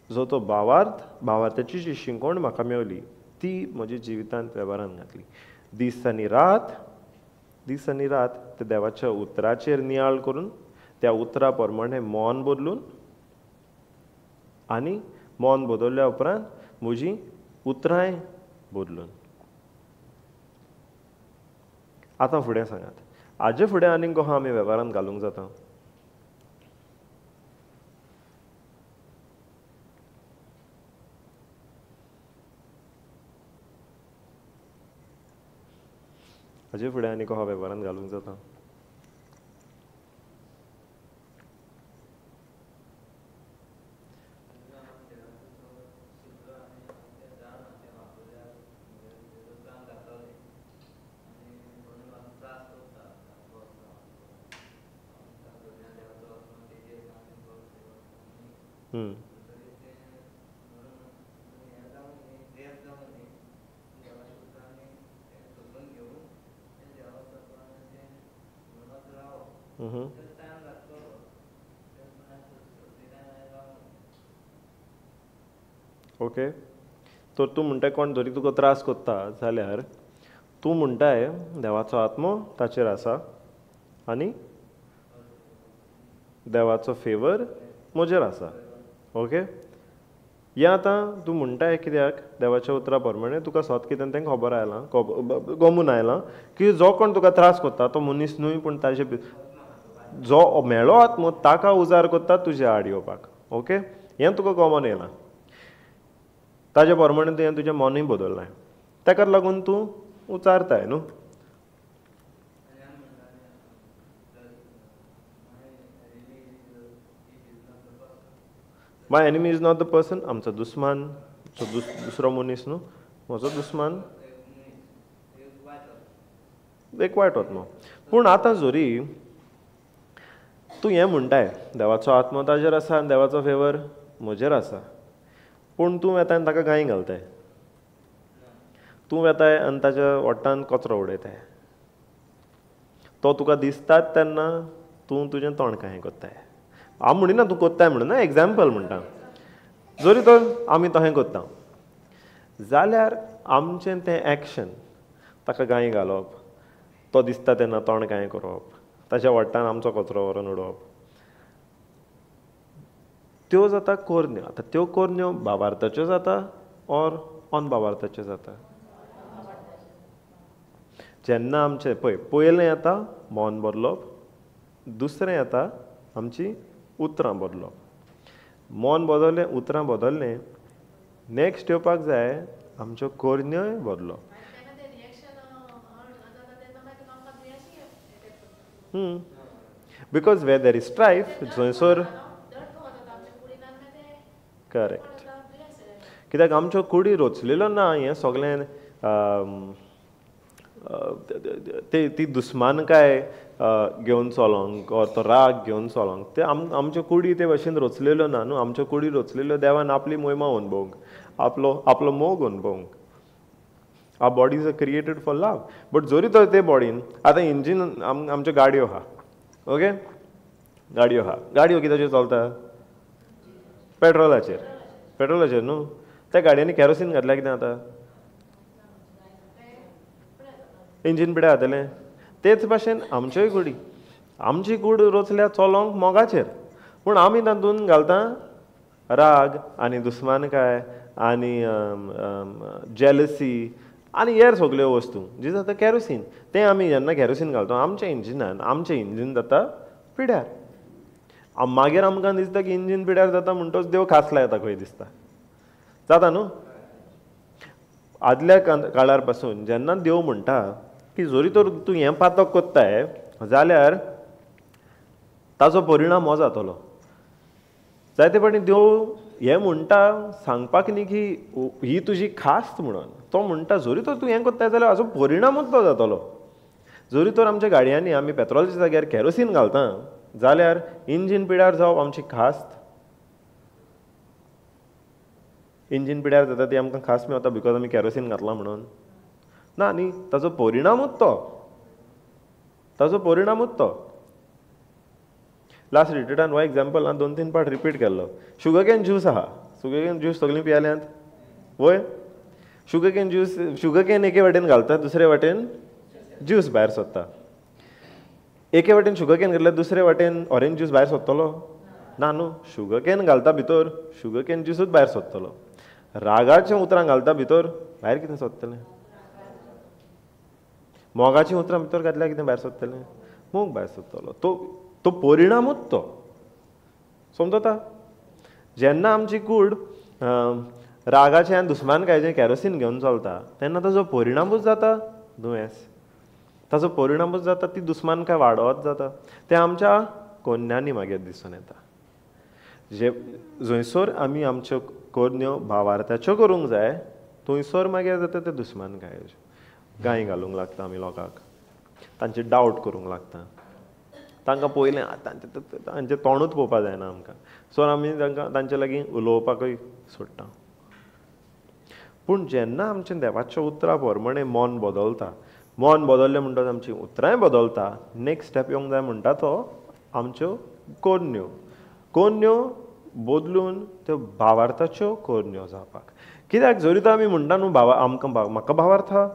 जो तो भावार्थाची जी शिंकोण म्हाका मेवली ती म्हज्या जिवितांत वेव्हारांत घातली. दीस आनी रात ते देवाच्या उतराचेर नियाळ करून त्या उतरा प्रमाणे मन बदलून आनी मन बदलल्या उपरांत म्हजी उतरांय बदलून. आतां फुडें सांगात, हाजे फुडें आनीक कहो आमी वेव्हारांत घालूंक जाता? हाजे फुडें आनी कहो वेव्हारांत घालूंक जाता? ओके. तर तूं म्हणटाय कोण जरी तुका त्रास कोत्ता जाल्यार तूं म्हणटाय देवाचो आत्मो ताचेर आसा आनी देवाचो फेवर म्हजेर आसा. ओके. हें आतां तूं म्हणटाय कित्याक देवाच्या उतरा प्रमाणे तुका सोत कितें तें खबर आयलां, गमून आयलां की जो कोण तुका त्रास कोत्ता तो मनीस न्हय पूण ताजे जो मेळो आत्मो ताका उजार कोत्ता तुजे आड येवपाक. ओके. हें तुका गमन येयलां. ताजे प्रमाणे तुवें तुजें मनूय बदल्लां. ताका लागून तूं उचारताय न्हू. My enemy is not the person. आमचो दुस्मान, दुसरो मनीस न्हू, म्हजो दुस्मान एक वायट आत्मो. पूण आतां जोरी तूं हें म्हणटाय देवाचो आत्मो ताजेर आसा आनी देवाचो फेवर म्हजेर आसा, पूण तूं येताय आनी ताका गांय घालताय. तूं येताय आनी ताच्या ओट्टान कचरो उडयताय. तो तुका दिसताच तेन्ना तूं तुजें तोंड कांय कोत्ताय. हांव म्हणिना तूं कोत्ताय म्हणून, एग्जाम्पल म्हणटा. जरी तर आमी तशें कोत्ता जाल्यार आमचें तें एक्शन ताका गांय घालप, तो दिसता तेन्ना तोंड कांय करप, ताच्या वट्टान आमचो कचरो व्हरून उडोवप, त्यो जाता कोरन्यो. आतां त्यो कोरन्यो भावार्थाच्यो जाता ऑर अनभावार्थाच्यो जाता. जेन्ना आमचें पयलें येता मन बदलप, दुसरें येता आमची उतरां बदलप. मन बदललें, उतरां बदललें, नेक्स्ट येवपाक जाय आमच्यो कोरन्योय बदलप. बिकॉज वेर देर इज स्ट्रायफ थंयसर करेक्ट. कित्याक आमच्यो कुडी रचलेल्यो ना हें सगळें ती दुस्मानकाय घेवन चलोंक और तो राग घेवन चलोंक ते आमच्यो कुडी ते भशेन रचलेल्यो ना न्हू. आमच्यो कुडी रचलेल्यो देवान आपली महिमा अनुभवंक, आपलो मोग अनुभवंक. Our bodies are created for love. But जरी तर ते बॉडीन आतां इंजीन आमच्यो गाडयो आहा, ओके, गाडयो आहा, गाडयो कित्याचेर चलता? पेट्रोलाचेर न्हू. त्या गाडयांनी कॅरोसीन घातल्या कितें जाता? इंजीन पिड्यार जातलें. तेच भाशेन आमच्योय कुडी, आमची कूड रचल्या चलोंक मोगाचेर, पूण आमी तातूंत घालता राग आनी दुस्मानकाय आनी जेलसी आनी हेर सगल्यो वस्तू जी जाता कॅरोसीन. तें आमी जेन्ना कॅरोसीन घालता आमच्या इंजिनान, आमचें इंजीन जाता पिड्यार. मागीर आमकां दिसता की इंजीन पिड्यार जाता म्हणटच देव खासला येता खंय दिसता. जाता न्हू. आदल्या काळार पासून जेन्ना देव म्हणटा की जरी तर तूं हें पातक कोत्ताय जाल्यार ताचो परिणाम हो जातलो. जायते फावटी देव हें म्हणटा सांगपाक न्ही की ही तुजी खास्त म्हणून. तो म्हणटा जरी तर तूं हें कोत्ताय जाल्यार हाचो परिणामूच तो जातलो. जरी तर आमच्या गाडयांनी आमी पेट्रोलाच्या जाग्यार कॅरोसीन घालता जाल्यार इंजीन पिड्यार जावप आमची खास्त. इंजीन पिड्यार जाता ती आमकां खास मेवता बिकॉज आमी कॅरोसीन घातलां म्हणून ना न्ही. ताचो परिणामूच तो. लास्ट रिट्रीटान हो एग्जाम्पल हांवें 2-3 पाट रिपीट केल्लो. शुगर कॅन ज्यूस आहा, शुगर कॅन ज्यूस सगळीं पियाल्यांत वय. शुगर कॅन एके वाटेन घालता, दुसरे वाटेन ज्यूस भायर सोदता. एके वाटेन शुगर कॅन घातल्यार दुसरे वाटेन ऑरेंज ज्यूस भायर सोदतलो ना न्हू. शुगर कॅन घालता भितर, शुगर कॅन ज्यूसूच भायर सोदतलो. रागाच्या उतरां घालता भितर, भायर कितें सोदतलें? मोगाची उतरां भितर घातल्यार कितें भायर सोदतलें? मोग भायर सोदतलो. तो परिणामूच तो. समजता? जेन्ना आमची कूड रागाचें आनी दुस्मानकायेचें कॅरोसीन घेवन चलता तेन्ना ताचो परिणामूच जाता दुयेंस. ताचो परिणामूच जाता ती दुस्मानकाय वाडत जाता. तें आमच्या कोन्यांनी मागीर दिसून येता. जंयसर आमी आमच्यो कोन्यो भावार्थाच्यो करूंक जाय थंयसर मागीर जाता ते दुस्मानकायेच्यो. गाय घालूंक लागता आमी लोकांक, तांचे डावट करूंक लागता. तांकां पयलें तांचें तोंडूच पळोवपाक जायना आमकां. सो आमी तांचे लागीं उलोवपाकूय सोडटा. पूण जेन्ना आमचें देवाच्या उतरां प्रमाणें मन बदलता, मन बदललें म्हणटच आमची उतरांय बदलता. नेक्स्ट स्टेप येवंक जाय म्हणटा तो आमच्यो कोन्यो बदलून त्यो भावार्थाच्यो कोन्यो जावपाक. कित्याक जरी तर आमी म्हणटा न्हू म्हाका भावार्थ आहा,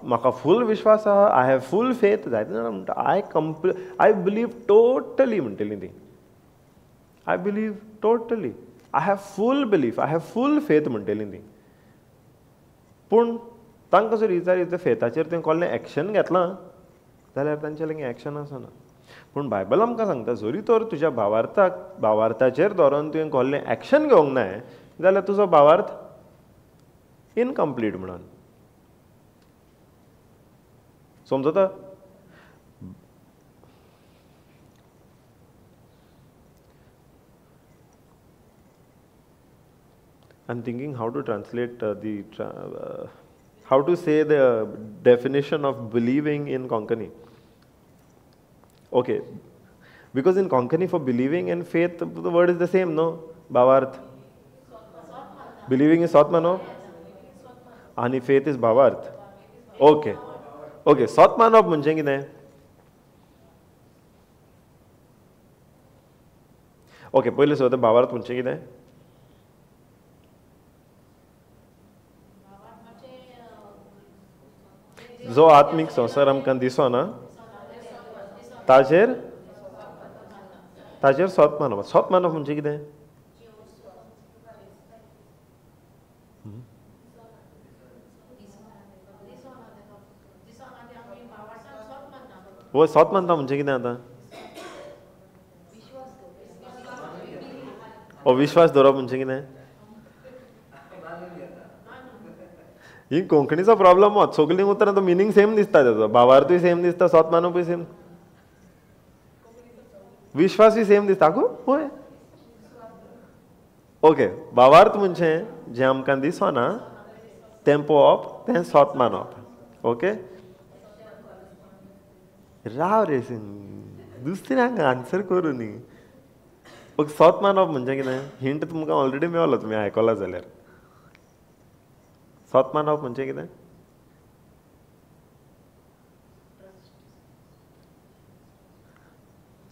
म्हाका फूल विश्वास आहा, आय हॅव फूल फेथ. जायते जाणां म्हणटा आय बिलीव टोटली म्हणटलीं ती. I believe totally, I have full belief, I have full faith म्हणटलीं ती. पूण तांकां जर विचारीत फेथाचेर तें कसलें एक्शन घेतलां जाल्यार तांचे लागीं एक्शन आसना. पूण बायबल आमकां सांगता जरी तर तुज्या भावार्थाचेर धरून तुवें कसलें एक्शन घेवंक ना जाल्यार तुजो भावार्थ इनकम्प्लीट म्हणून. समजता? I'm thinking how to translate how to say the definition of believing in Konkani. Okay, because in Konkani for believing and faith the word is the same, no? Bhavarth. Believing is Satmano and faith is Bhavarth. Okay. Okay, Satmanop म्हणजे कितें? ओके, पयलीं सो भावार्थ म्हणजे कितें? जो आत्मीक संसार आमकां दिसना ताचेर सत मानप. सत मानप म्हणजे कितें? वो सत मानता म्हणजे कितें आतां? ओ विश्वास दवरप म्हणजे कितें? ही कोंकणीचो प्रॉब्लम होच. सगळीं उतरां तो मिनींग सेम दिसता, तेजो भावार्थूय सेम दिसता, सत मानपूय सेम, विश्वासूय सेम दिसता. पळय, ओके, भावार्थ म्हणजे जें आमकां दिसना तें पळोवप, तें सत मानप. ओके राव रे दुसऱ्यांक आन्सर करूं न्ही ओके सोत मानप म्हणजे कितें हिंट तुमकां ऑलरेडी मेळलो तुमी आयकला जाल्यार सोत मानप म्हणजे कितें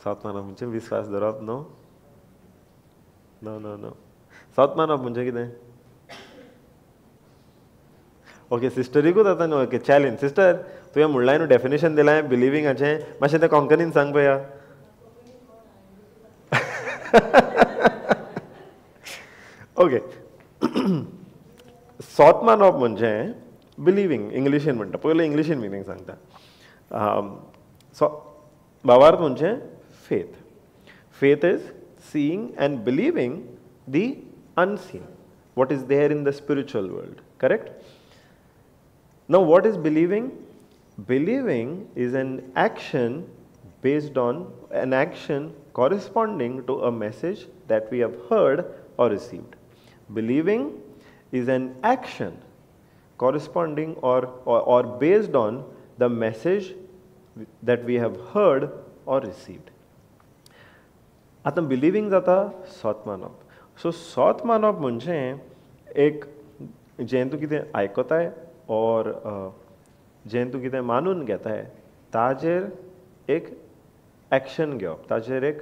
सोत मानप म्हणजे विस्वास धरप न्हू नो नो नो सोत मानप म्हणजे कितें ओके सिस्टरीकूच आतां न्हू ओके चॅलेंज सिस्टर तुवें म्हणलां न्हू डेफिनेशन दिलां बिलिविंगाचें मातशें तें कोंकणीन सांग पया ओके सोत मानप म्हणजे बिलिवींग इंग्लिशीन म्हणटा पयलो इंग्लिशीन मिनींग सांगता सो भावार्थ म्हणजे faith faith is seeing and believing the unseen what is there in the spiritual world correct Now, what is believing? Believing is an action based on an action corresponding to a message that we have heard or received. Believing is an action corresponding or based on the message that we have heard or received. आता बिलिविंग जाता सोत मानप सो सोत मानप म्हणजे एक जें तूं कितें आयकताय और जें तूं कितें मानून घेताय ताजेर एक एक्शन घेवप ताजेर एक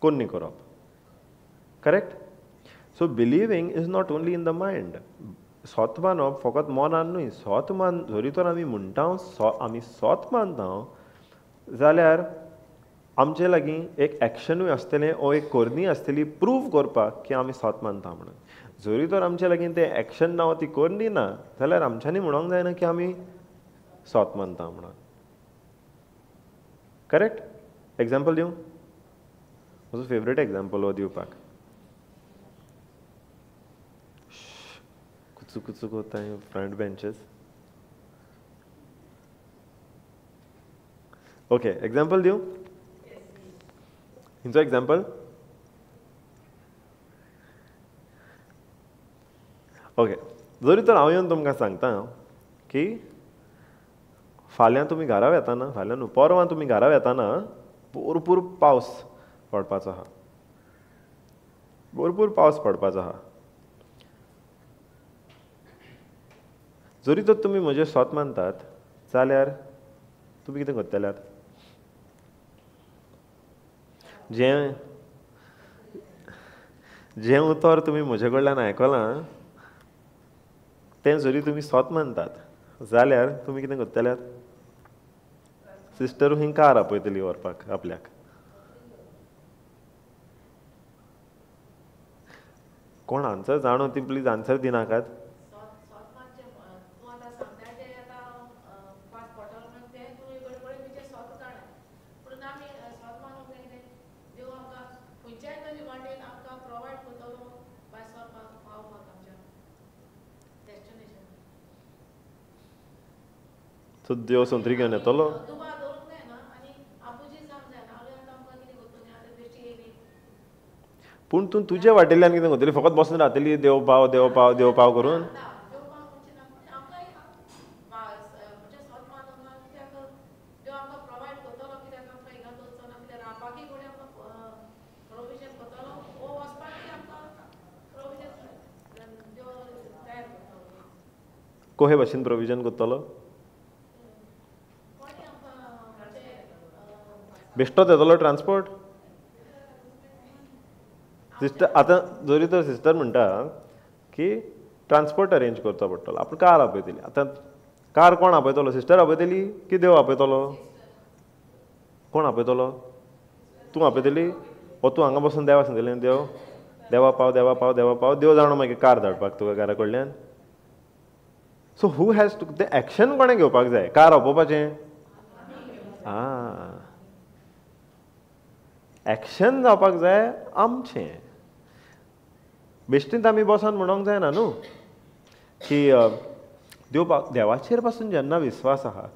कोन्नी करप correct so believing is not only in the mind सोत मानप फकत मनान न्हय सोत मान जरी तर आमी म्हणटा आमी सोत मानता जाल्यार आमचे लागीं एक एक्शनूय आसतलें ओ एक कोरणी आसतली प्रूव करपाक की आमी सोत मानता म्हणून जरी तर आमचे लागीं तें एक्शन ना ती कोरणी ना जाल्यार आमच्यांनी म्हणोंक जायना की आमी सोत मानता म्हणून करेक्ट एग्जाम्पल दिवं म्हजो फेवरेट एग्जाम्पल हो दिवपाक कुचू कुचू कोत्ता फ्रंट बेंचीस ओके एग्जाम्पल दिवं हिंचो एग्जाम्पल ओके जरी तर हांव येवन तुमकां सांगता की फाल्यां तुमी घरा येताना फाल्यां न्हू परवां तुमी घरा येताना भरपूर पावस पडपाचो आहा भरपूर पावस पडपाचो आहा जरी तर तुमी म्हजें सोत मानतात जाल्यार तुमी कितें करतल्यात जें उतर तुमी म्हजे कडल्यान आयकलां तें जरी तुमी सोत मानतात जाल्यार तुमी कितें करतल्यात सिस्टर हिंग कार आपयतली व्हरपाक आपल्याक कोण आन्सर जाणो ती प्लीज आन्सर दिनाकात सो देव संत्री घेवन येतलो पूण तूं तुजे वाटेल्यान कितें करतली फकत बसून रावतली देव पाव देव पाव देव पाव करून कोहे भाशेन प्रोविजन करतलो बेश्टोच येतलो ट्रान्सपोर्ट सिस्टर आतां जरी तर सिस्टर म्हणटा की ट्रान्सपोर्ट अरेंज करचो पडटलो आपूण कार आपयतली आतां कार कोण आपयतलो सिस्टर आपयतली की देव आपयतलो कोण आपयतलो तूं आपयतली वो तूं हांगा बसून देवा सांगतलें देव देवा पाव देवा पाव देवा पाव देव जाणो मागीर कार धाडपाक तुका घरा कडल्यान सो हू हॅज टू तें एक्शन कोणें घेवपाक जाय कार आपोवपाचें एक्शन जावपाक जाय आमचें बेश्टींत आमी बसोन म्हणोंक जायना न्हू की देवाचेर पासून जेन्ना विस्वास आहा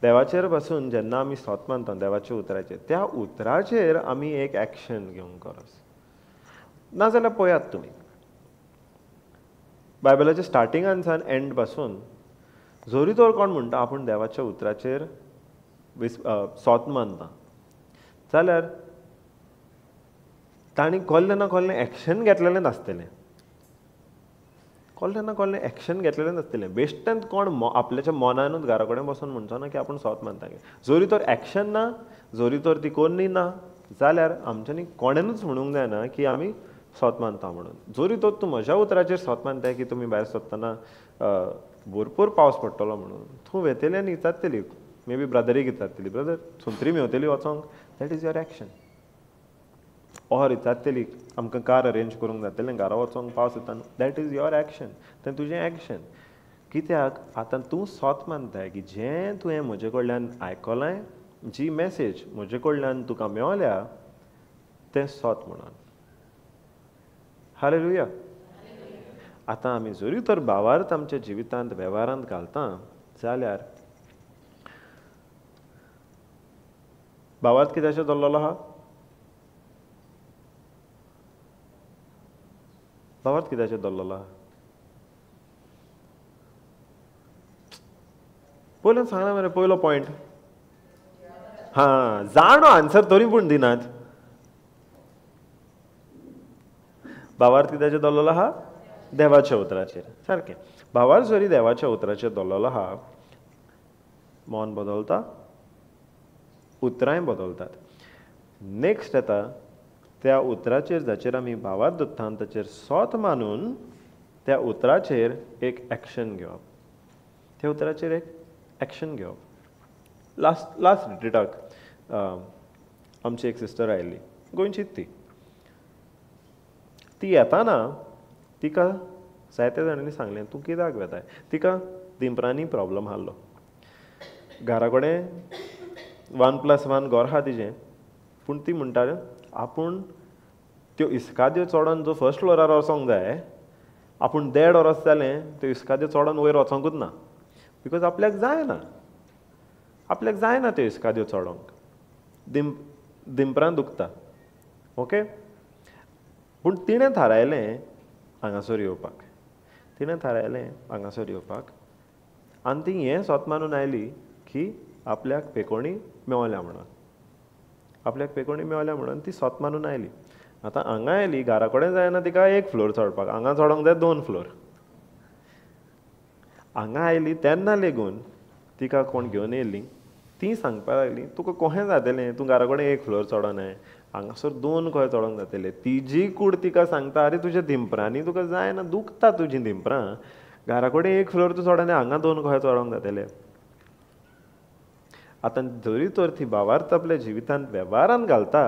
देवाचेर पासून जेन्ना आमी सोत मानता देवाच्या उतराचेर त्या उतराचेर आमी एक एक्शन घेवंक गरज नाजाल्यार पळयात तुमी बायबलाच्या स्टार्टिंगानसान एंड पासून जोरी तर कोण म्हणटा आपूण देवाच्या उतराचेर सोत मानता जाल्यार तांणी कसलें ना कसलें एक्शन घेतलेलें नासतलें कसलें ना कसलें एक्शन घेतलेलें नासतलें बेश्टेंत कोण आपल्याच्या मनानूच घरा कडेन बसून म्हणचो ना की आपूण सोत मानता जोरी तर एक्शन ना जोरी तर ती कोन्नी ना जाल्यार आमच्यांनी कोणेनूच म्हणूंक जायना की आमी सोत मानता म्हणून जोरी तर तूं म्हज्या उतराचेर सोत मानताय की तुमी भायर सरतना भरपूर पावस पडटलो म्हणून तूं वेतेली आनी विचारतली मे बी ब्रदरीक विचारतली ब्रदर सुंत्री मेवतली वचोंक that is your action or विचारतली आमकां कार अरेंज करूंक जातलें घरा वचोंक पावस येता दॅट इज युअर एक्शन तें तुजें एक्शन कित्याक आतां तूं सोत मानताय की जें तुवें म्हजे कडल्यान आयकलां जी मॅसेज म्हजे कडल्यान तुका मेवल्या तें सोत म्हणून हालेलुया आतां आमी जरी तर भावार्थ आमच्या जिवितांत वेव्हारांत घालता जाल्यार भावार्थ कित्याचेर दवरलेलो आहा भावार्थ कित्याचेर दवरलेलो आहा पयलो सांगना मरे पयलो पॉयंट हां जाणो आन्सर तरी पूण दिनात भावार्थ कित्याचेर दवरलेलो आहा देवाच्या उतराचेर सारकें भावार्थ जरी देवाच्या उतराचेर दवरलेलो आहा मन बदलता उतरांय बदलतात नेक्स्ट येता त्या उतराचेर जाचेर आमी भावार्थ दत्ता ताचेर सोत मानून त्या उतराचेर एक एक्शन घेवप त्या उतराचेर एक एक्शन घेवप लास्ट रिट्रीटाक आमची एक सिस्टर आयिल्ली गोंयचीच ती येताना तिका जायत्या जाणांनी सांगलें तूं कित्याक वेताय तिका दिंपरांनी प्रॉब्लम आसलो घरा कडेन 1+1 घर आहा तिजें पूण ती म्हणटा आपूण त्यो इस्काद्यो चोडोन जो फर्स्ट फ्लोरार वचोंक जाय आपूण 1.5 वोरस जालें त्यो इस्काद्यो चोडोन वयर वचोंकूच ना बिकॉज आपल्याक जायना त्यो इस्काद्यो चोडोंक दिंपरां दुखता ओके पूण तिणें थारायलें हांगासर येवपाक आनी ती हें सोत मानून आयली की आपल्याक पेकोणी मेवल्या म्हणून ती सोत मानून आयली आतां हांगा आयली घरा कडेन जायना तिका 1 फ्लोर चडपाक हांगा चडोंक जाय 2 फ्लोर हांगा आयली तेन्ना लेगून तिका कोण घेवन येयल्ली ती सांगपाक लागली तुका कशें जातलें तूं घरा कडेन 1 फ्लोर चडोनाय हांगासर 2 खंय चडोंक जातलें तिजी कूड तिका सांगता अरे तुज्या दिंपरांनी तुका जायना दुखता तुजीं दिंपरां घरा कडेन 1 फ्लोर तूं चडोनाय हांगा 2 खंय चडोंक जातलें आतां जरी तर ती भावार्थ आपल्या जिवितांत वेव्हारांत घालता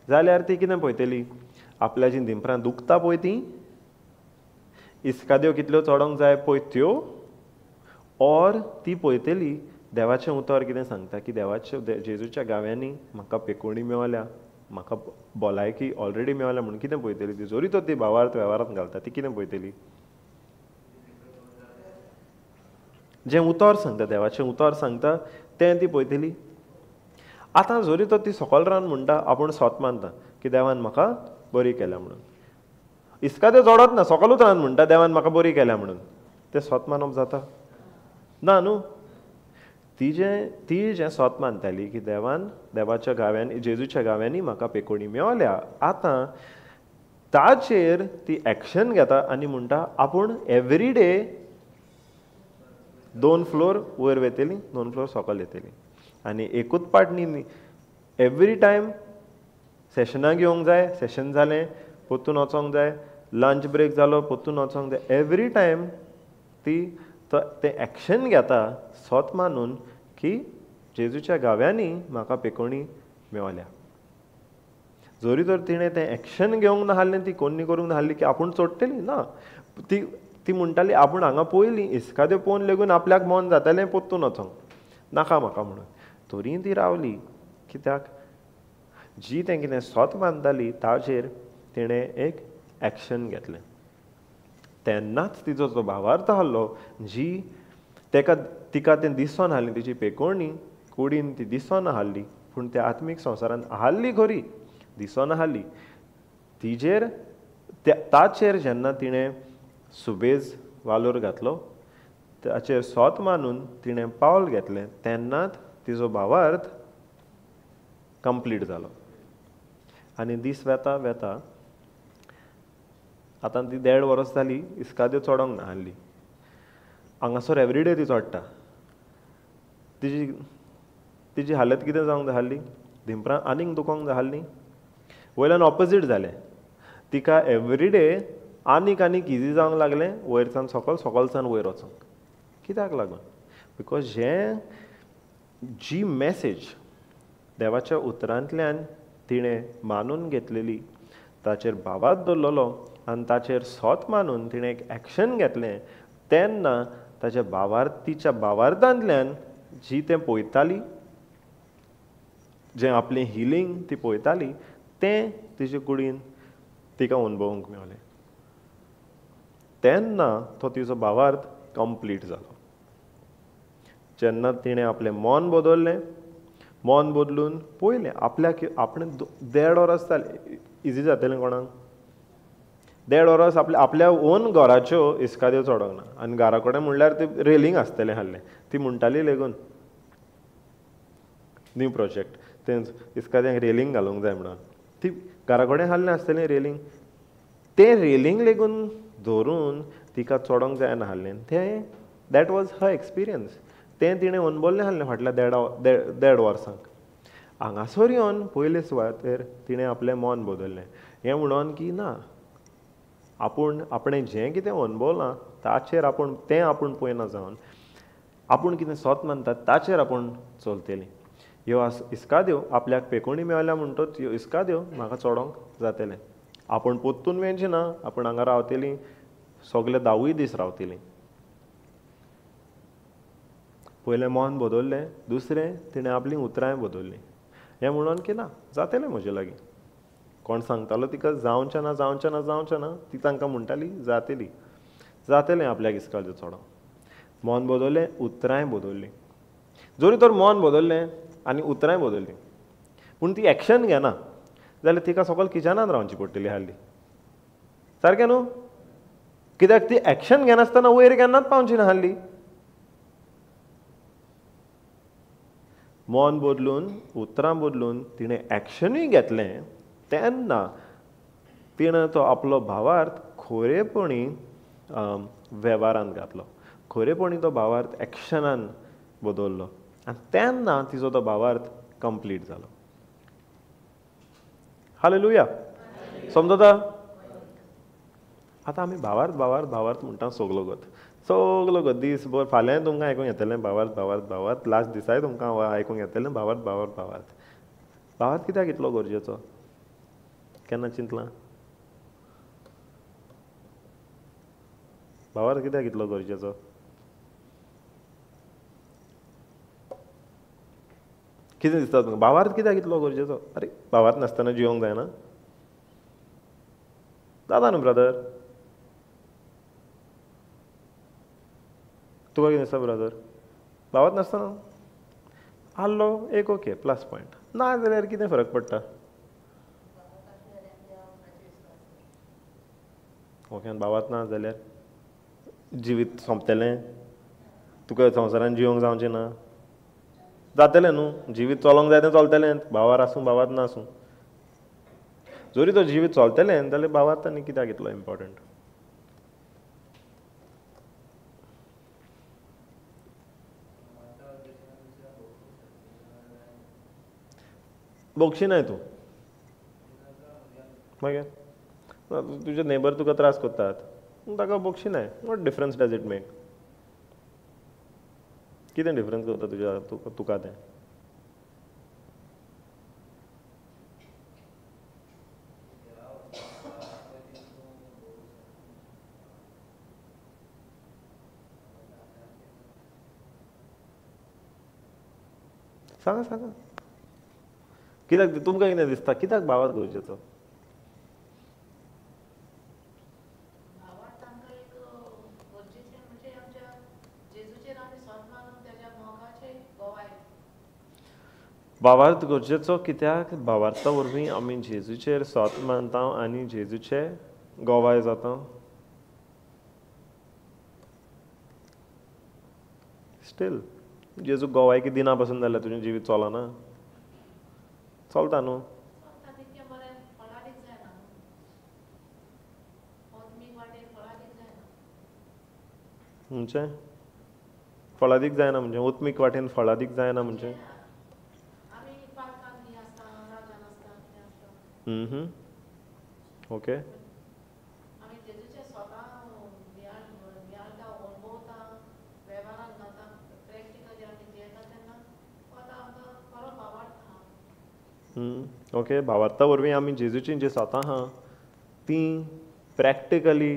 जाल्यार ती कितें पळयतली आपल्या जीं दिंपरां दुखता पळय तीं इस्काद्यो कितल्यो चडोंक जाय पळय त्यो ऑर ती पळयतली देवाचें उतर कितें सांगता की जेजूच्या गाव्यांनी म्हाका पेकोणी मेवल्या म्हाका भलायकी ऑलरेडी मेवल्या म्हणून कितें पळयतली ती जरी तर ती भावार्थ वेव्हारांत घालता ती कितें पळयतली जें उतर सांगता देवाचें उतर सांगता तें ती पळयतली आतां जरी तर ती सकयल रावन म्हणटा आपूण सोत मानता की देवान म्हाका बरी केल्या म्हणून इस्काद्यो जोडत ना सकलूच रावन म्हणटा देवान म्हाका बरी केल्या म्हणून तें सोत मानप जाता ना न्हू ती जें सोत मानताली की देवाच्या गाव्यांनी जेजूच्या गाव्यांनी म्हाका पेकोणी मेवल्या आतां ताचेर ती एक्शन घेता आनी म्हणटा आपूण एवरी डे 2 फ्लोर वयर वेतली 2 फ्लोर सकयल येतली आनी एकूच पाट न्ही एवरी टायम सेशनाक येवंक जाय सेशन जालें परतून वचोंक जाय लंच ब्रेक जालो परतून वचोंक जाय एवरी टायम ती तें एक्शन घेता सोत मानून की जेजूच्या गाव्यांनी म्हाका पेकोणी मेवल्या जरी तर तिणें तें एक्शन घेवंक नाहल्लें ती कोन्नी करूंक नाहल्ली की आपूण चोडटली ना ती म्हणटाली आपूण हांगा पयलीं इस्काद्यो पळोवन लेगून आपल्याक मन जातालें परतून वचोंक नाका म्हाका म्हणून तरी ती रावली कित्याक जी तें कितें सोत मानताली ताचेर तिणें एक एक्शन घेतलें तेन्नाच तिजो जो भावार्थ आसलो जी तिका तें दिसोन आहलें तिची पेकोणी कुडीन ती दिसोन आहली पूण त्या आत्मीक संवसारांत आहली खरी दिसोन आहली ताचेर जेन्ना तिणें सुबेज वालोर घातलो ताचेर सोत मानून तिणें पावल घेतलें तेन्नाच तिजो भावार्थ कंप्लीट जालो. आनी दीस वेता वेता आतां ती 1.5 वर्स जाली इस्काद्यो चोडोंक ना हाल्ली. हांगासर एवरीडे ती चोडटा. तिजी हालत कितें जावंक जाय हाल्ली, धिंपरां आनीक दुखोंक जाय हाल्ली. वयल्यान ऑपोजीट जालें. तिका एवरीडे आनीक इजी जावंक लागलें वयरच्यान सकयलच्यान वयर वचोंक. कित्याक लागून? बिकॉज जी मॅसेज देवाच्या उतरांतल्यान तिणें मानून घेतलेली, ताचेर भावार्थ दवरलेलो आनी ताचेर सोत मानून तिणें एक एक्शन घेतलें, तेन्ना तिच्या भावार्थांतल्यान जी तें पळयताली, जें आपलें हिलींग ती पळयताली, तें तिचे कुडीन तिका अणभवूंक मेवलें. तेन्ना तो तिजो भावार्थ कंप्लीट जालो. जेन्ना तिणें आपलें मन बदललें, मन बदलून पळयलें आपल्याक आपणें 1.5 वर्स जालें. इजी जातलें कोणाक? 1.5 वर्स आपल्या ओन घराच्यो इस्काद्यो चोडोंक ना. आनी घरा कडेन म्हणल्यार ती रेलींग आसतलें हाल्लें. ती म्हणटाली लेगून न्यू प्रोजेक्ट तें इस्काद्यांक रेलींग घालूंक जाय म्हणून. ती घरा कडेन हाल्लें आसतलें रेलींग. तें रेलींग लेगून धरून तिका चोडोंक जायना हाल्लें. That was her experience. तें तिणें अणभवल्लें आसलें फाटल्या 1.5 वर्सांक. हांगासर येवन पयले सुवातेर तिणें आपलें मन बदललें. हें म्हणोन की ना, आपणें जें कितें अणभवलां ताचेर आपूण पळयना जावन आपूण कितें सोत मानतात ताचेर आपूण चलतलीं. ह्यो इस्काद्यो आपल्याक पेकोणी मेवल्या म्हणटच ह्यो इस्काद्यो म्हाका चोडोंक जातलें. आपूण पोत्तून मेळची ना, आपूण हांगा रावतलीं, सगळे 10 दीस रावतलीं. पयलें मन बदललें. दुसरें तिणें आपलीं उतरांय बदललीं. हें म्हणोन की ना, जातलें म्हजे लागीं. कोण सांगतालो तिका जावचें ना, ती तांकां म्हणटाली जातलें आपल्याक इस्काद्यो चोडोंक. मन बदललें, उतरांय बदललीं. जोरी तर मन बदललें आनी उतरांय बदललीं, पूण ती एक्शन घेना जाल्यार तिका सकयल किचनांत रावची पडटली हाल्ली. सारकें न्हू? कित्याक ती एक्शन घेनासतना वयर केन्नाच पावची ना हाल्ली. मन बदलून, उतरां बदलून तिणें एक्शनूय घेतलें, तेन्ना तिणें तो आपलो भावार्थ खरेपणी वेव्हारांत घातलो. खरेपणी तो भावार्थ एक्शनान बदललो आनी तेन्ना तिजो तो भावार्थ कंप्लीट जालो. हालेलुया. समजता? आतां आमी भावार्थ म्हणटा सगलो गत दीसभर. फाल्यां तुमकां आयकूंक येतलें भावार्थ. लास्ट दिसाय तुमकां आयकूंक येतलें भावार्थ कित्याक इतलो गरजेचो? केन्ना चिंतलां? भावार्थ कित्याक इतलो गरजेचो? कितें दिसता तुमकां? भावार्थ कित्याक इतलो गरजेचो? अरे भावार्थ नासतना जियोंक जायना? जाता न्हू ब्रदर? तुका कितें दिसता ब्रदर? भावार्थ नासतना आसलो एक ओके प्लस पॉयंट, ना जाल्यार कितें फरक पडटा? ओके. भावार्थ ना जाल्यार जिवीत सोंपतलें? तुका संवसारान जियोंक जावचें ना? जातलें न्हू. जिवीत चलोंक जाय तें चलतलें, भावार्थ आसूं भावार्थ नासूं. जोरी तर जिवीत चलतलें जाल्यार भावार्थ आनी कित्याक इतलो इम्पॉर्टंट? बोगशिनाय तूं मागीर तुजे नेबर तुका त्रास करतात, ताका बोगशिनाय. What difference does it make? कितें डिफरन्स करता तुका तें? सांगा कित्याक तुमकां कितें दिसता? कित्याक भावार्थ गरजेचो? भावार्थ गरजेचो कित्याक भावार्था वरवीं आमी जेजूचेर सोत मानता आनी जेजूचे गोवाय जाता. स्टील जेजू गोवायकी दिना पासून जाल्यार तुजें जिवीत चलना चलता न्हू म्हणजे फळादीक जायना म्हणजे उत्मीक वाटेन फळादीक जायना म्हणजे ओके ओके भावार्था वरवीं आमी जेजूची जी स्वता आहा ती प्रॅक्टिकली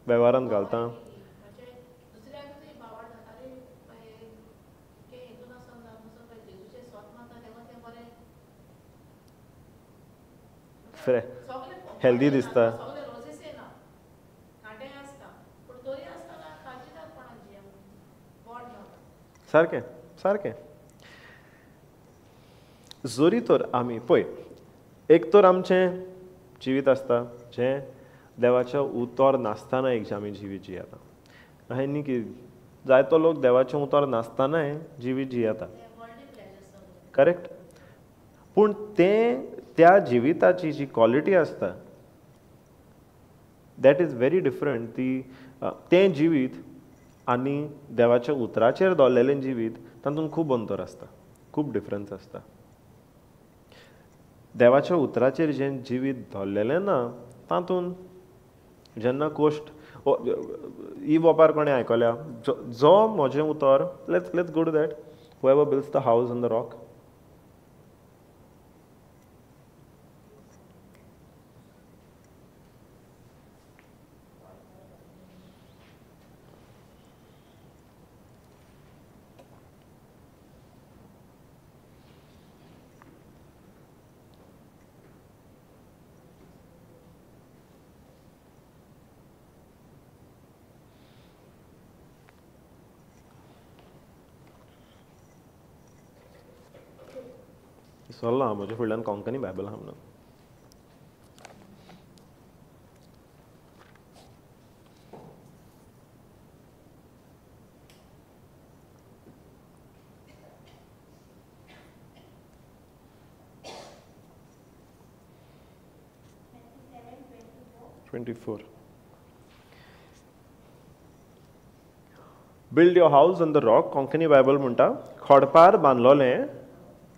वेव्हारांत घालता हेल्दी दिसता सारकें सारकें जोरी तर आमी पळय एक तर आमचें जिवीत आसता जें देवाच्या उतर नासतना एक आमी जिवीत जियेता अशें न्ही की जायतो लोक देवाचें उतर नासतनाय जिवीत जियेता करेक्ट पूण त्या जिविताची जी क्वॉलिटी आसता दॅट इज व्हेरी डिफरंट तें जिवीत आनी देवाच्या उतराचेर दवरलेलें जिवीत तातूंत खूब अंतर आसता खूब डिफरन्स आसता देवाच्या उतराचेर जें जिवीत दवरलेलें ना तातूंत जेन्ना कोश्ट ही वोपार कोणें आयकल्या जो म्हजें उतर let's go to that whoever builds the house on the rock चल्ला म्हज्या फुडल्यान कोंकणी बायबल आहा म्हणून build your house on the rock Konkani Bible म्हणटा खोडपार बांदलोलें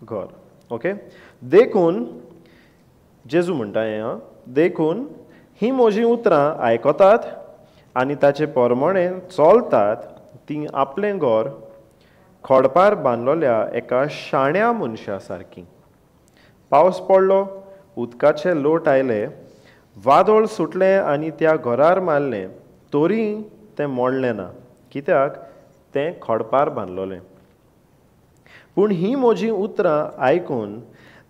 घर ओके देखून जेजू म्हणटा हें आं देखून ही म्हजीं उतरां आयकतात आनी ताचे पोरमोणें चलतात ती आपलें घर खोडपार बांदलोल्या एका शाण्या मनशा सारकी पावस पडलो उदकाचे लोट आयले वादळ सुटलें आनी त्या घरार मारलें तोरी तें मोडलें ना कित्याक तें खोडपार बांदलोलें पूण ही म्हजीं उतरां आयकून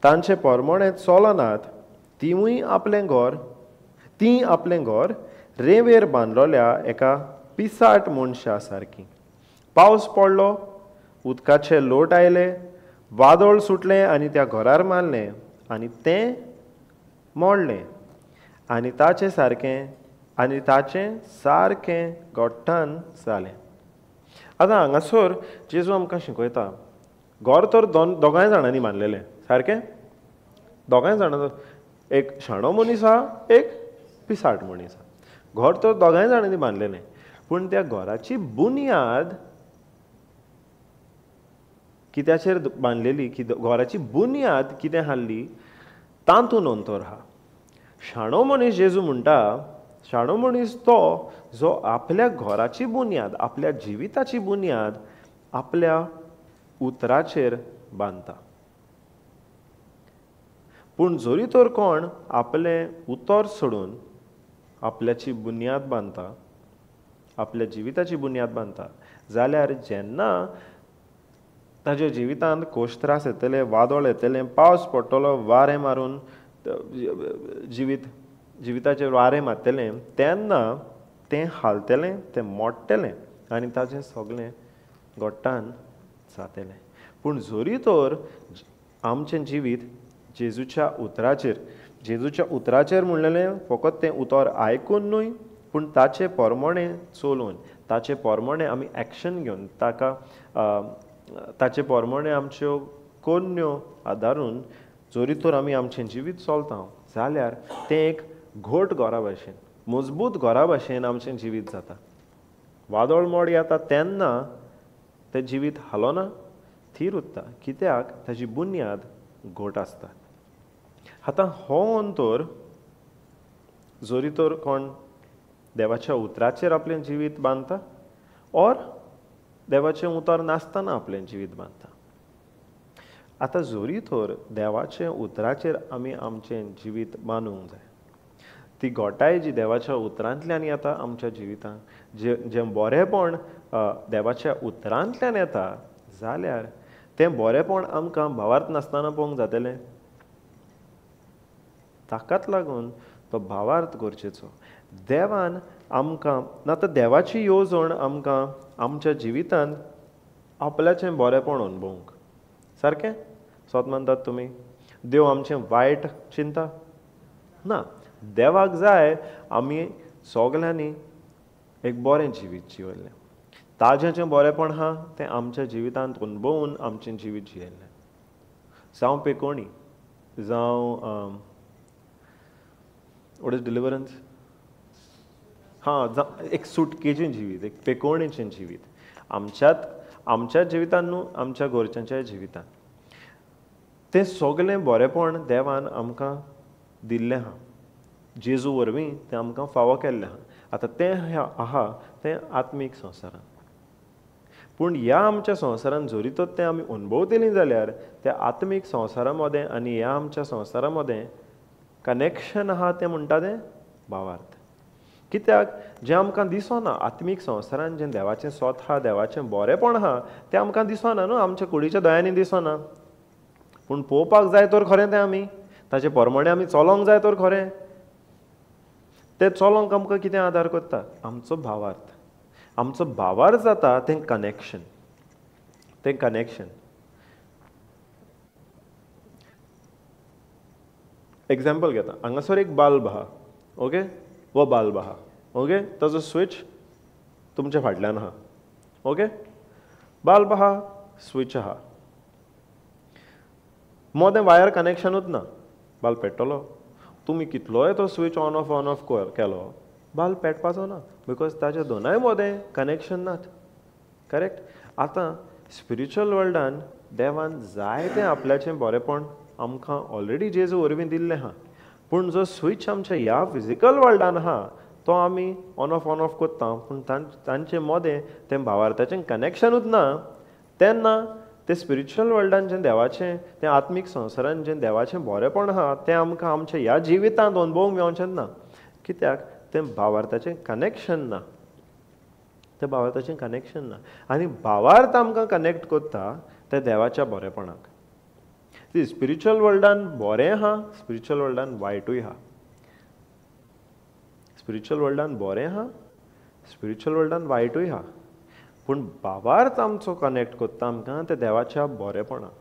तांचे पोरमोणें चलनात तीं आपलें घर रेंवेर बांदलोल्या एका पिसाट मनशा सारकी पावस पडलो उदकाचे लोट आयले वादळ सुटलें आनी त्या घरार मारलें आनी तें मोडलें आनी ताचें सारकें गोठ्ठान जालें आतां हांगासर जेजू आमकां शिकयता घर तर दोगांय जाणांनी बांदलेलें सारकें दोगांय जाणां एक शाणो मनीस आहा एक पिसाट मनीस आहा घर तर दोगांय जाणांनी बांदलेलें पूण त्या घराची बुन्याद कित्याचेर बांदलेली घराची बुन्याद कितें हाल्ली तातूंत अंतर आहा शाणो मनीस जेजू म्हणटा शाणो मनीस तो जो आपल्या घराची बुन्याद आपल्या जिविताची बुन्याद आपल्या उतराचेर बांदता पूण जोरी तर कोण आपलें उतर सोडून आपल्याची बुन्याद बांदता आपल्या जिविताची बुन्याद बांदता जाल्यार जेन्ना ताच्या जिवितांत कोश त्रास येतले वादळ येतलें पावस पडटलो वारें मारून जिविताचेर वारें मारतलें तेन्ना तें हालतलें तें मोडटलें आनी ताचें सगळें गोठ्ठान जातलें पूण जोरी तर आमचें जिवीत जेजूच्या उतराचेर म्हणलेलें फकत तें उतर आयकून न्हय पूण ताचे पोरमोणें चलून ताचे पोरमोणे आमी एक्शन घेवन ताचे पोरमोणे आमच्यो कोन्यो आदारून जोरी तर आमी आमचें जिवीत चलता जाल्यार तें एक घोट घरा भाशेन मजबूत घरा भाशेन आमचें जिवीत जाता. वादळ मोड येता तेन्ना तें जिवीत हालोना थीर उरता कित्याक ताची बुन्याद घोट आसता. आतां हो अंतर जोरी तर कोण देवाच्या उतराचेर आपलें जिवीत बांदता ऑर देवाचें उतर नासतना आपलें जिवीत बांदता. आतां जोरी तर देवाच्या उतराचेर आमी आमचें जिवीत बांदूंक जाय. ती घोटाय जी देवाच्या उतरांतल्यान येता आमच्या जिवितांत जें बरेंपण देवाच्या उतरांतल्यान येता जाल्यार तें बरेंपण आमकां भावार्थ नासतना पळोवंक जातलें. ताकाच लागून तो भावार्थ गरजेचो. देवान आमकां ना तर देवाची येवजण आमकां आमच्या जिवितांत आपल्याचें बरेंपण अणभवूंक सारकें स्वत म्हणटात तुमी देव आमचें वायट चिंता ना. देवाक जाय आमी सगल्यांनी एक बरें जिवीत जियेलें. ताजें जें बरेंपण आहा तें आमच्या जिवितांत अणभवून आमचें जिवीत जियेलें. जावं पेकोणी जावं वॉट इज डिलिव्हरन्स एक सुटकेचें जिवीत एक पेकोणेचें जिवीत आमच्या जिवितांत न्हू आमच्या घरच्यांच्या जिवितांत तें सगलें बरेंपण देवान आमकां दिल्लें आहा. जेजू वरवीं तें आमकां फावो केल्लें आहा. आतां तें आहा तें आत्मीक संवसारांत. पूण ह्या आमच्या संवसारांत जोरी तर तें आमी अणभवतलीं जाल्यार त्या आत्मीक संवसारा मदें आनी ह्या आमच्या संवसारा मदें कनेक्शन आहा तें म्हणटा तें भावार्थ. कित्याक जें आमकां दिसना आत्मीक संवसारांत जें देवाचें स्वत आहा देवाचें बरेंपण आहा तें आमकां दिसना न्हू आमच्या कुडीच्या दोळ्यांनी दिसना. पूण पळोवपाक जाय तर खरें तें आमी ताचे पोरमोणे आमी चलोंक जाय तर खरें तें चलोंक आमकां कितें आदार करता आमचो भावार्थ. आमचो भावार्थ जाता तें कनेक्शन. एग्जाम्पल घेता हांगासर एक बाल्ब आहा ओके वो बाल्ब आहा ओके ताजो स्विच तुमच्या फाटल्यान आहा ओके बाल्ब आहा स्विच आहा मोदें वायर कनेक्शनूच ना बाल्ब पेट्टलो. तुमी कितलोय तो स्विच ऑन ऑफ केलो बाल्ब पेटपाचो ना बिकॉज ताच्या दोनाय मोदें कनेक्शन नात. करेक्ट. आतां स्पिरिच्युअल वर्ल्डान देवान जायतें आपल्याचें बरेंपण आमकां ऑलरेडी जेजू वरवीं दिल्लें आहा. पूण जो स्विच आमच्या ह्या फिजिकल वर्ल्डान आहा तो आमी ऑन ऑफ करता पूण तांचे मोदें तें भावार्थाचें कनेक्शनूच ना. तेन्ना तें स्पिरिच्युअल वर्ल्डान जें देवाचें तें आत्मीक संवसारान जें देवाचें बरेंपण आहा तें आमकां आमच्या ह्या जिवितांत अणभवूंक मेळचें ना. कित्याक तें भावार्थाचें कनेक्शन ना. तें भावार्थाचें कनेक्शन ना. आनी भावार्थ आमकां कनेक्ट करता तें देवाच्या बरेंपणाक. ती स्पिरिच्युअल वर्ल्डान बरें आहा स्पिरिच्युअल वर्ल्डान वायटूय आहा. स्पिरिच्युअल वर्ल्डान बरें आहा स्पिरिच्युअल वर्ल्डान वायटूय आहा. पूण भावार्थ आमचो कनेक्ट करता आमकां तें देवाच्या बरेंपणाक.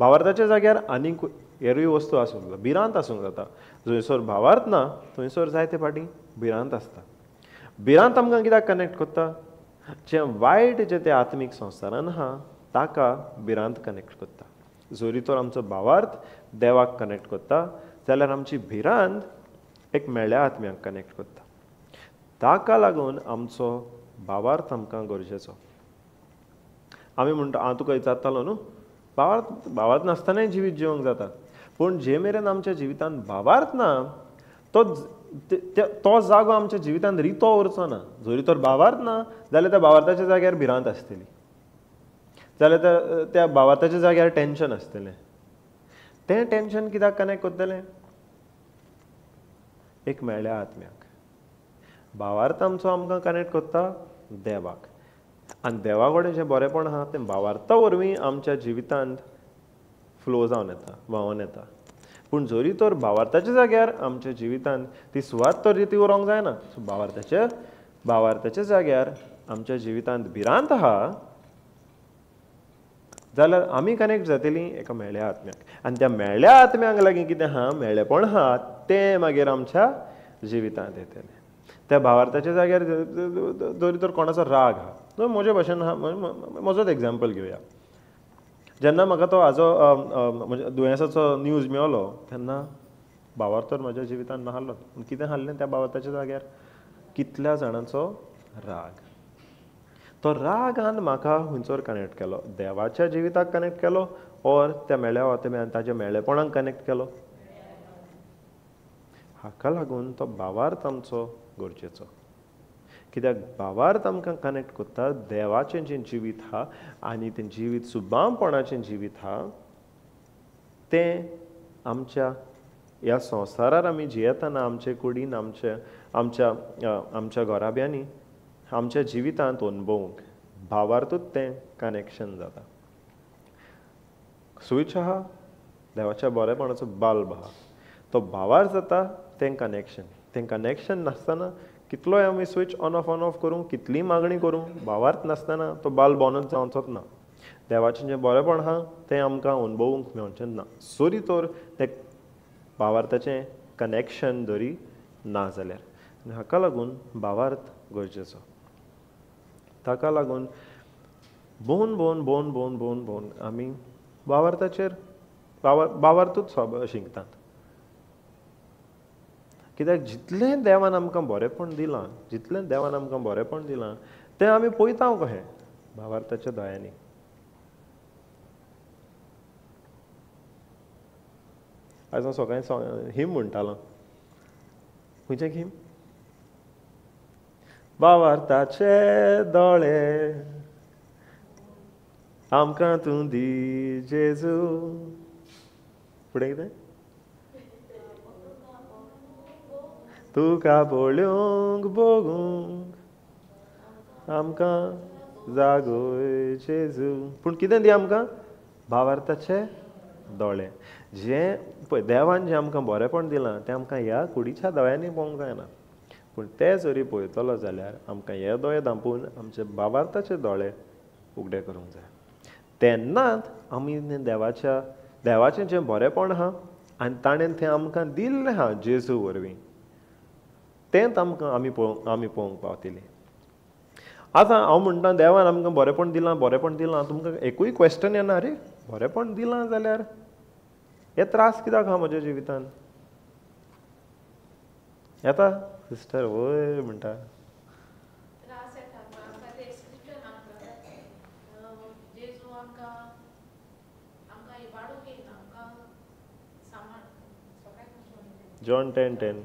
भावार्थाच्या जाग्यार आनीक हेरूय वस्तू आसूंक जाता भिरांत आसूंक जाता. जंयसर भावार्थ ना थंयसर जायते फाटीं भिरांत आसता. भिरांत आमकां कित्याक कनेक्ट करता जें वायट जें तें आत्मीक संवसारान आहा ताका भिरांत कनेक्ट करता. जोरी तर आमचो भावार्थ देवाक कनेक्ट करता जाल्यार आमची भिरांत एक मेळ्ळ्या आत्म्याक कनेक्ट करता. ताका लागून आमचो भावार्थ आमकां गरजेचो. आमी म्हणटा हांव तुका विचारतालो न्हू भावार्थ नासतनाय जिवीत जिवंक जाता. पूण जे मेरेन आमच्या जिवितांत भावार्थ ना तो जागो आमच्या जिवितांत रितो उरचो ना. जोरी तर भावार्थ ना जाल्यार त्या भावार्थाच्या जाग्यार भिरांत आसतली जाल्यार त्या भावार्थाच्या जाग्यार टेन्शन आसतलें. तें टेन्शन कित्याक कनेक्ट करतलें एक मेळ्ळ्या आत्म्याक. भावार्थ आमचो आमकां कनेक्ट करता देवाक आनी देवा कडेन जें बरेंपण आहा तें भावार्था वरवीं आमच्या जिवितांत फ्लो जावन येता व्हांवोन येता. पूण जोरी तर भावार्थाच्या जाग्यार आमच्या जिवितांत ती सुवात तर रिती उरोंक जायना. भावार्थाच्या जाग्यार आमच्या जिवितांत भिरांत आहा जाल्यार आमी कनेक्ट जातलीं एका मेळ्ळ्या आत्म्याक. आनी त्या मेळ्ळ्या आत्म्याक लागीं कितें आहा मेळ्ळेपण आहा तें मागीर आमच्या जिवितांत येतलें. त्या भावार्थाच्या जाग्यार जरी तर कोणाचो राग आहा म्हजे भाशेन म्हजोच एग्जाम्पल घेवया जेन्ना म्हाका तो हाजो म्हणजे दुयेंसाचो न्यूज मेळलो तेन्ना भावार्थ तर म्हज्या जिवितान नाहलो पूण कितें हाल्लें त्या भावार्थाच्या जाग्यार कितल्या जाणांचो राग तो रागान म्हाका खंयसर कनेक्ट केलो देवाच्या जिविताक कनेक्ट केलो ओर त्या मेळ्या वतांतल्यान ताच्या मेळ्ळेपणाक कनेक्ट केलो हाका लागून तो भावार्थ आमचो गरजेचो कित्याक भावार्थ आमकां कनेक्ट करता देवाचें जें जिवीत आहा आनी तें जिवीत सुबामपणाचें जिवीत आहा तें आमच्या ह्या संवसारार आमी जियेतना आमचे कुडीन आमच्या घोराब्यांनी आमच्या जिवितांत अनुभवूंक भावार्थूच तें कनेक्शन जाता स्विच आहा देवाच्या बरेपणाचो बाल्ब आहा तो भावार्थ जाता तें कनेक्शन नासतना कितलोय आमी स्विच ऑन ऑफ करूं कितलीय मागणी करूं भावार्थ नासतना तो बाल्ब ऑनच जावचोच ना देवाचें जें बरेपण आहा तें आमकां अनुभवूंक मेळचें ना जरी तर तें भावार्थाचें कनेक्शन जरी ना जाल्यार हाका लागून भावार्थ गरजेचो ताका लागून भोवन आमी भावार्थाचेर भावार्थूच शिंकतात कित्याक जितलें देवान आमकां बरेपण दिलां तें आमी पळयता कशें भावार्थाच्या दोळ्यांनी आयज हांव सकाळीं हिम म्हणटालो खंयचें हिम भावार्थाचे दोळे आमकां तूं दी जेजू फुडें कितें तुका पळोवंक भोगूंक आमकां जागोय जेजू पूण कितें दी आमकां भावार्थाचे दोळे जें पळय देवान जें आमकां बरेपण दिलां तें आमकां ह्या कुडीच्या दोळ्यांनी पळोवंक जायना पूण तें जरी पळयतलो जाल्यार आमकां हे दोळे धांपून आमचे भावार्थाचे दोळे उगडे करूंक जाय तेन्नाच आमी देवाचें जें बरेपण आहा आनी ताणें तें आमकां दिल्लें आहा जेजू वरवीं तेंच आमी पळोवंक पावतलीं आतां हांव म्हणटा देवान आमकां बरेपण दिलां तुमकां एकूय क्वेश्चन येना रे बरेपण दिलां जाल्यार हे त्रास कित्याक आहा म्हज्या जिवितान येता सिस्टर वय म्हणटा जॉन 10:10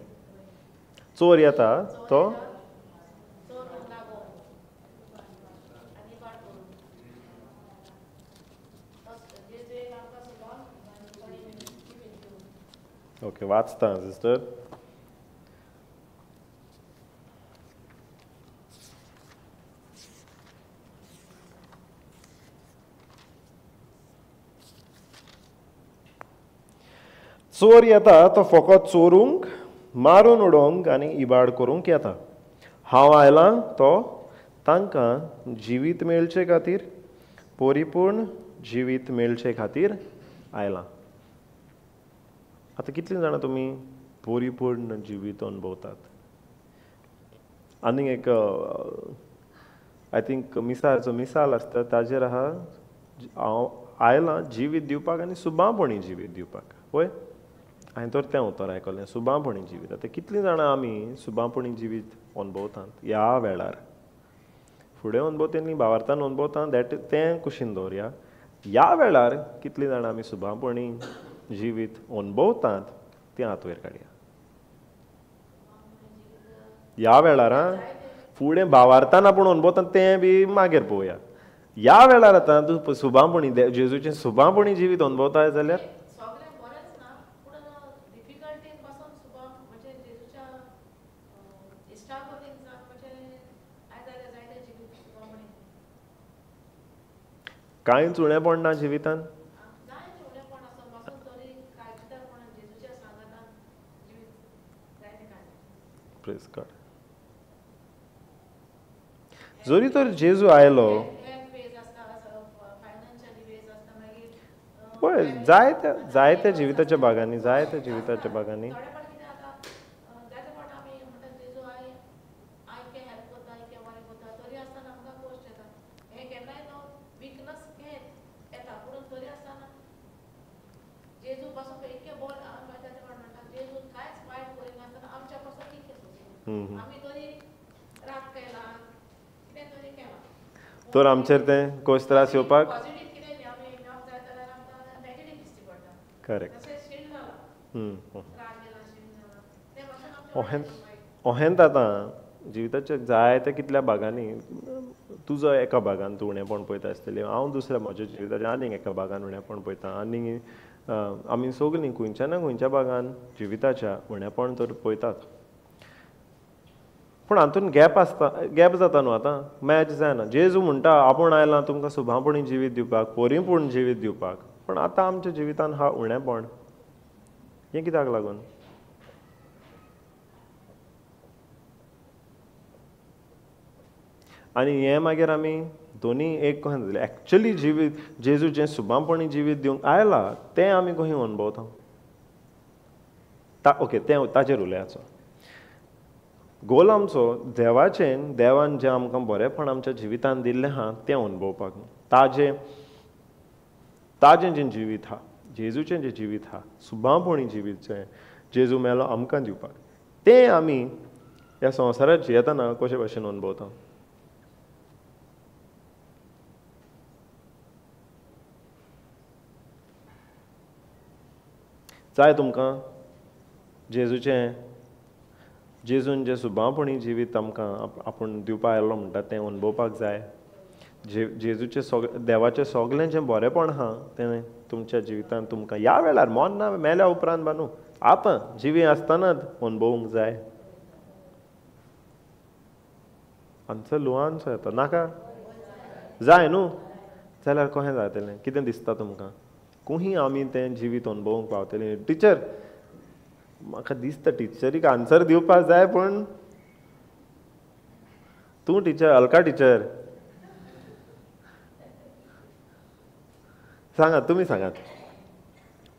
चोर येता तो ओके वाचता सिस्टर चोर येता तो फकत चोरूंक मारून उडोवंक आनी इबाड करूंक येता हांव आयलां तो तांकां जिवीत मेळचे खातीर परिपूर्ण जिवीत मेळचे खातीर आयलां आतां कितलीं जाणां तुमी परिपूर्ण जिवीत अनुभवतात आनीक एक आय थिंक मिसाल आसता ताजेर आहा हांव आयलां जिवीत दिवपाक आनी सुबांपणी जिवीत दिवपाक पळय हांवें तर तें उतर आयकलें सुबांपणी जिवीत आतां कितलीं जाणां आमी सुबांपणी जिवीत अनुभवतात ह्या वेळार फुडें अनुभवता न्ही भावार्थान अनुभवता तें कुशीन दवरया ह्या वेळार कितलीं जाणां आमी सुबांपणी जिवीत अनुभवतात तें हात वयर काडया ह्या वेळार फुडें भावार्थान आपूण अनुभवता तें बी मागीर पळोवया ह्या वेळार आतां तूं सुबांपणी जेजूचें सुबांपणी जिवीत अनुभवताय जाल्यार कांयच उणेंपण ना जिवितान प्रेज गॉड जरी तर जेजू आयलो पळय जायत्या जिविताच्या भागांनी तर आमचेर तें कोच त्रास येवपाक करेक्ट ओहेंत आतां जिविताच्या जायत्या कितल्या भागांनी तुजो एका भागान तूं उणेंपण पळयता आसतली हांव दुसऱ्या म्हज्या जिविताच्या आनीक एका भागान उणेंपण पळयतां आनी आमी सगलीं खंयच्या ना खंयच्या भागान जिविताच्या उणेंपण तर पळयतात पूण हातून गॅप जाता न्हू आतां मॅच जायना जेजू म्हणटा आपूण आयलां तुमकां सुभापणी जिवीत दिवपाक परिपूर्ण जिवीत दिवपाक पण आतां आमच्या जिवितान हा उणेंपण हें कित्याक लागून आनी हें मागीर आमी दोनी एक कशें जालें एक्चुअली जिवीत जेजू जें सुभापणी जिवीत दिवंक आयलां तें आमी कशें अनुभवता ओके तें ताचेर उलयाचो गोल आमचो देवान जें आमकां बरेंपण आमच्या जिवितान दिल्लें आहा तें अनुभवपाक ताजें जें जिवीत आहा जेजूचें जें जिवीत आहा सुभापणी जिवीत जें जेजू मेलो आमकां दिवपाक तें आमी ह्या संवसारांत जियेतना कशे भाशेन अनुभवता जाय तुमकां जेजून जें सुभापणी जिवीत आमकां आपूण दिवपा आयल्लो म्हणटा तें अनुभवपाक जाय जेजूचें देवाचें सगलें जें बरेंपण आहा तें तुमच्या जिवितांत तुमकां ह्या वेळार मोन्ना मेल्या उपरांत बानू आतां जिवी आसतनाच अनुभवूंक जाय आन्सर ल्हानसो येता नाका जाय न्हू जाल्यार कशें जातलें कितें दिसता तुमकां खंय आमी तें जिवीत अनुभवूंक पावतलीं टिचर म्हाका दिसता टिचरीक आन्सर दिवपाक जाय पूण तूं टिचर अलका टिचर सांगात तुमी सांगात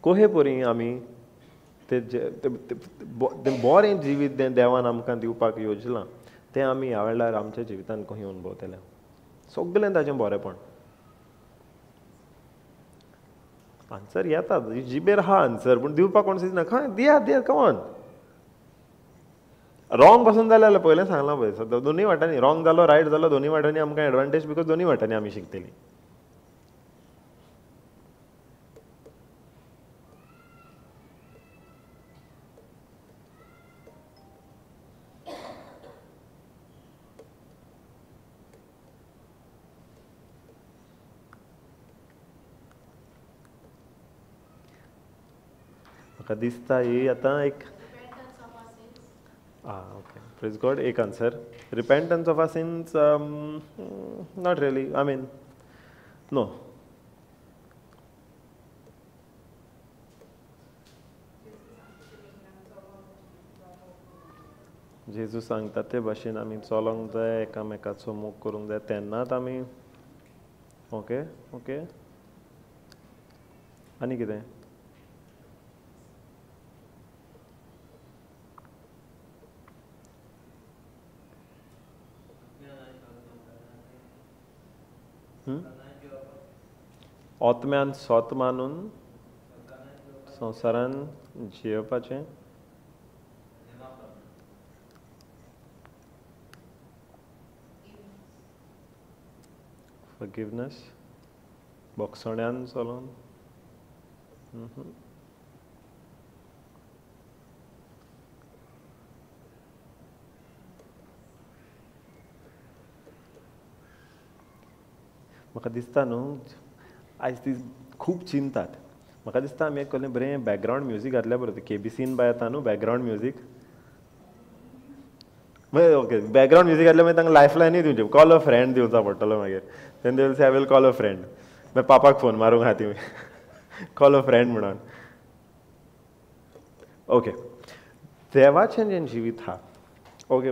कशे परी आमी तें बरें जिवीत जें देवान आमकां दिवपाक योजलां तें आमी ह्या वेळार आमच्या जिवितांत कशें अनुभवतले सगलें ताचें बरेंपण आन्सर येता जिबेर आहा आन्सर पूण दिवपाक कोण दिसना खंय दिया कमॉन रॉंग पासून जालें जाल्यार पयलें सांगलां पळय दोनूय वाटांनी रॉंग जालो रायट जालो दोनूय वाटांनी आमकां एडवांटेज बिकॉज दोनूय वाटांनी आमी शिकतलीं म्हाका दिसता ही आतां एक ओके प्रेज गॉड एक answer repentance of our sins not really I mean no जेजू सांगता ते भाशेन आमी चलोंक जाय एकामेकाचो मोग करूंक जाय तेन्नाच आमी ओके ओके आनी कितें ओतम्यान सोत मानून संवसारान जियेवपाचें फॉरगिवनेस बोगसोण्यान चलोवन म्हाका दिसता न्हू आयज ती खूब चिंतात म्हाका दिसता आमी एक कसलें बरें बॅकग्रावंड म्युजीक घातल्या बरें केबीसीन बाय येता न्हू बॅकग्रावंड म्युजीक मागीर ओके बॅकग्रावंड म्युजीक घातल्यार मागीर तांकां लायफ लायनूय दिवचे कॉल अ फ्रेंड दिवचा पडटलो मागीर then they will say I will call a friend मागीर पापाक फोन मारूंक आहा ती कॉल अ फ्रेंड म्हणून ओके देवाचें जें जिवीत आहा okay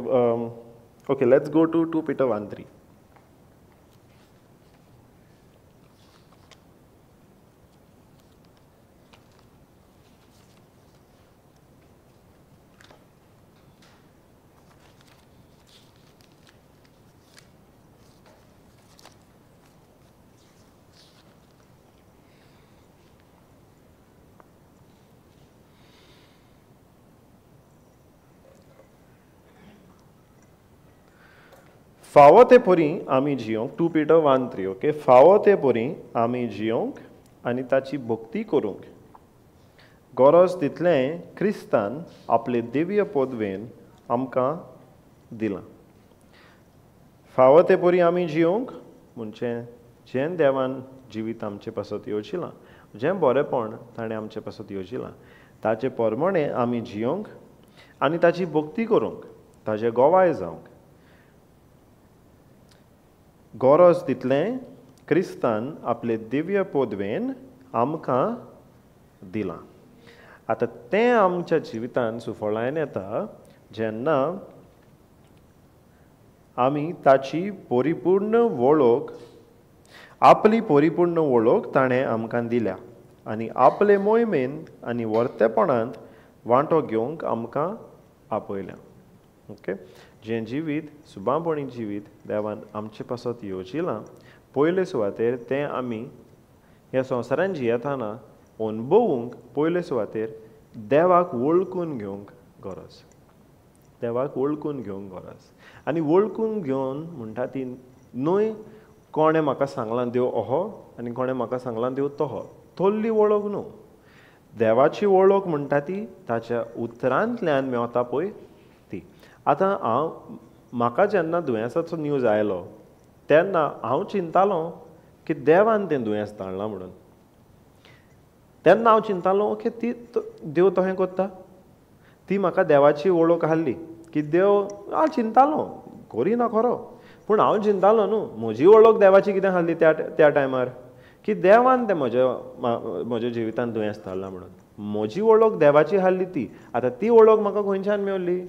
okay let's go to 2 Peter 1:3 फावो ते परी आमी जियोंक 2 Peter 1:3 ओके फावो ते परी आमी जियोंक आनी ताची भक्ती करूंक गरज तितलें क्रिस्तान आपले दिव्य पदवेन आमकां दिलां फावो ते परी आमी जियोंक म्हणजे जें देवान जिवीत आमचे पासत येवजिलां जें बरेंपण ताणें आमचे पासत येवजिलां ताचे प्रमाणे आमी जियोंक आनी ताची भक्ती करूंक ताजे गोवाय जावंक गरज तितलें क्रिस्तान आपले दिव्य पदवेन आमकां दिलां आतां तें आमच्या जिवितांत सुफळायन येता जेन्ना आमी ताची परिपूर्ण वळख आपली परिपूर्ण वळख ताणें आमकां दिल्या आनी आपले मोहिमेंत आनी वर्तेपणांत वांटो घेवंक आमकां आपयल्या ओके जें जिवीत सुबापणी जिवीत देवान आमचे पासत येवजिलां पयले सुवातेर तें आमी ह्या संवसारांत जियेतना अणभवूंक पयले सुवातेर देवाक वळखून घेवंक गरज देवाक वळखून घेवंक गरज आनी वळखून घेवन म्हणटा ती न्हय कोणें म्हाका सांगलां देव अहो आनी कोणें म्हाका सांगलां देव तहो थोल्ली वळख न्हू देवाची वळख म्हणटा ती ताच्या उतरांतल्यान मेवता पळय ती आतां म्हाका जेन्ना दुयेंसाचो न्यूज आयलो तेन्ना हांव चिंतालों की देवान तें दुयेंस धाडलां म्हणून तेन्ना हांव चिंतालों की ती देव तहें कोत्ता ती म्हाका देवाची वळख आहली की देव हांव चिंतालों करिना खरो पूण हांव चिंतालों न्हू म्हजी वळख देवाची कितें आहली त्या टायमार की देवान तें म्हज्या जिवितांत दुयेंस धाडलां म्हणून म्हजी वळख देवाची आहली ती आतां ती वळख म्हाका खंयच्यान मेवली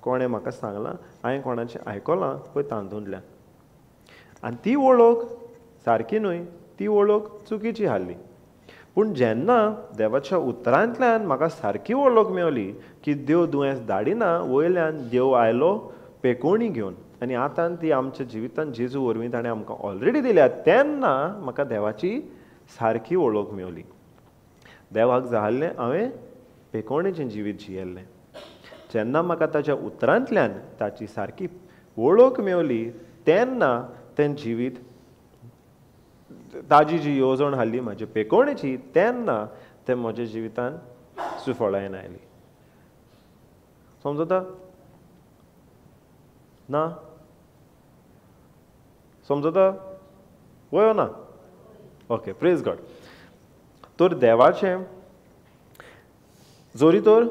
कोणें म्हाका सांगलां हांवें कोणाचें आयकलां पळय तातूंतल्यान आनी ती वळख सारकी न्हय ती वळख चुकीची आहली पूण जेन्ना देवाच्या उतरांतल्यान म्हाका सारकी वळख मेवली की देव दुयेंस धाडिना वयल्यान देव आयलो पेकोवणी घेवन आनी आतां ती आमच्या जिवितांत जेजू वरवीं ताणें आमकां ऑलरेडी दिल्या तेन्ना म्हाका देवाची सारकी वळख मेवली देवाक जाल्लें हांवें पेकोवणेचें जिवीत जियेल्लें जेन्ना म्हाका ताच्या उतरांतल्यान ताची सारकी वळख मेवली तेन्ना तें जिवीत ताजी जी येवजण आहली म्हाजे पेकोवणेची तेन्ना तें म्हज्या जिवितांत सुफळायन आयली समजता ना समजता वय ना ओके प्रेज गॉड तर देवाचें जोरी तर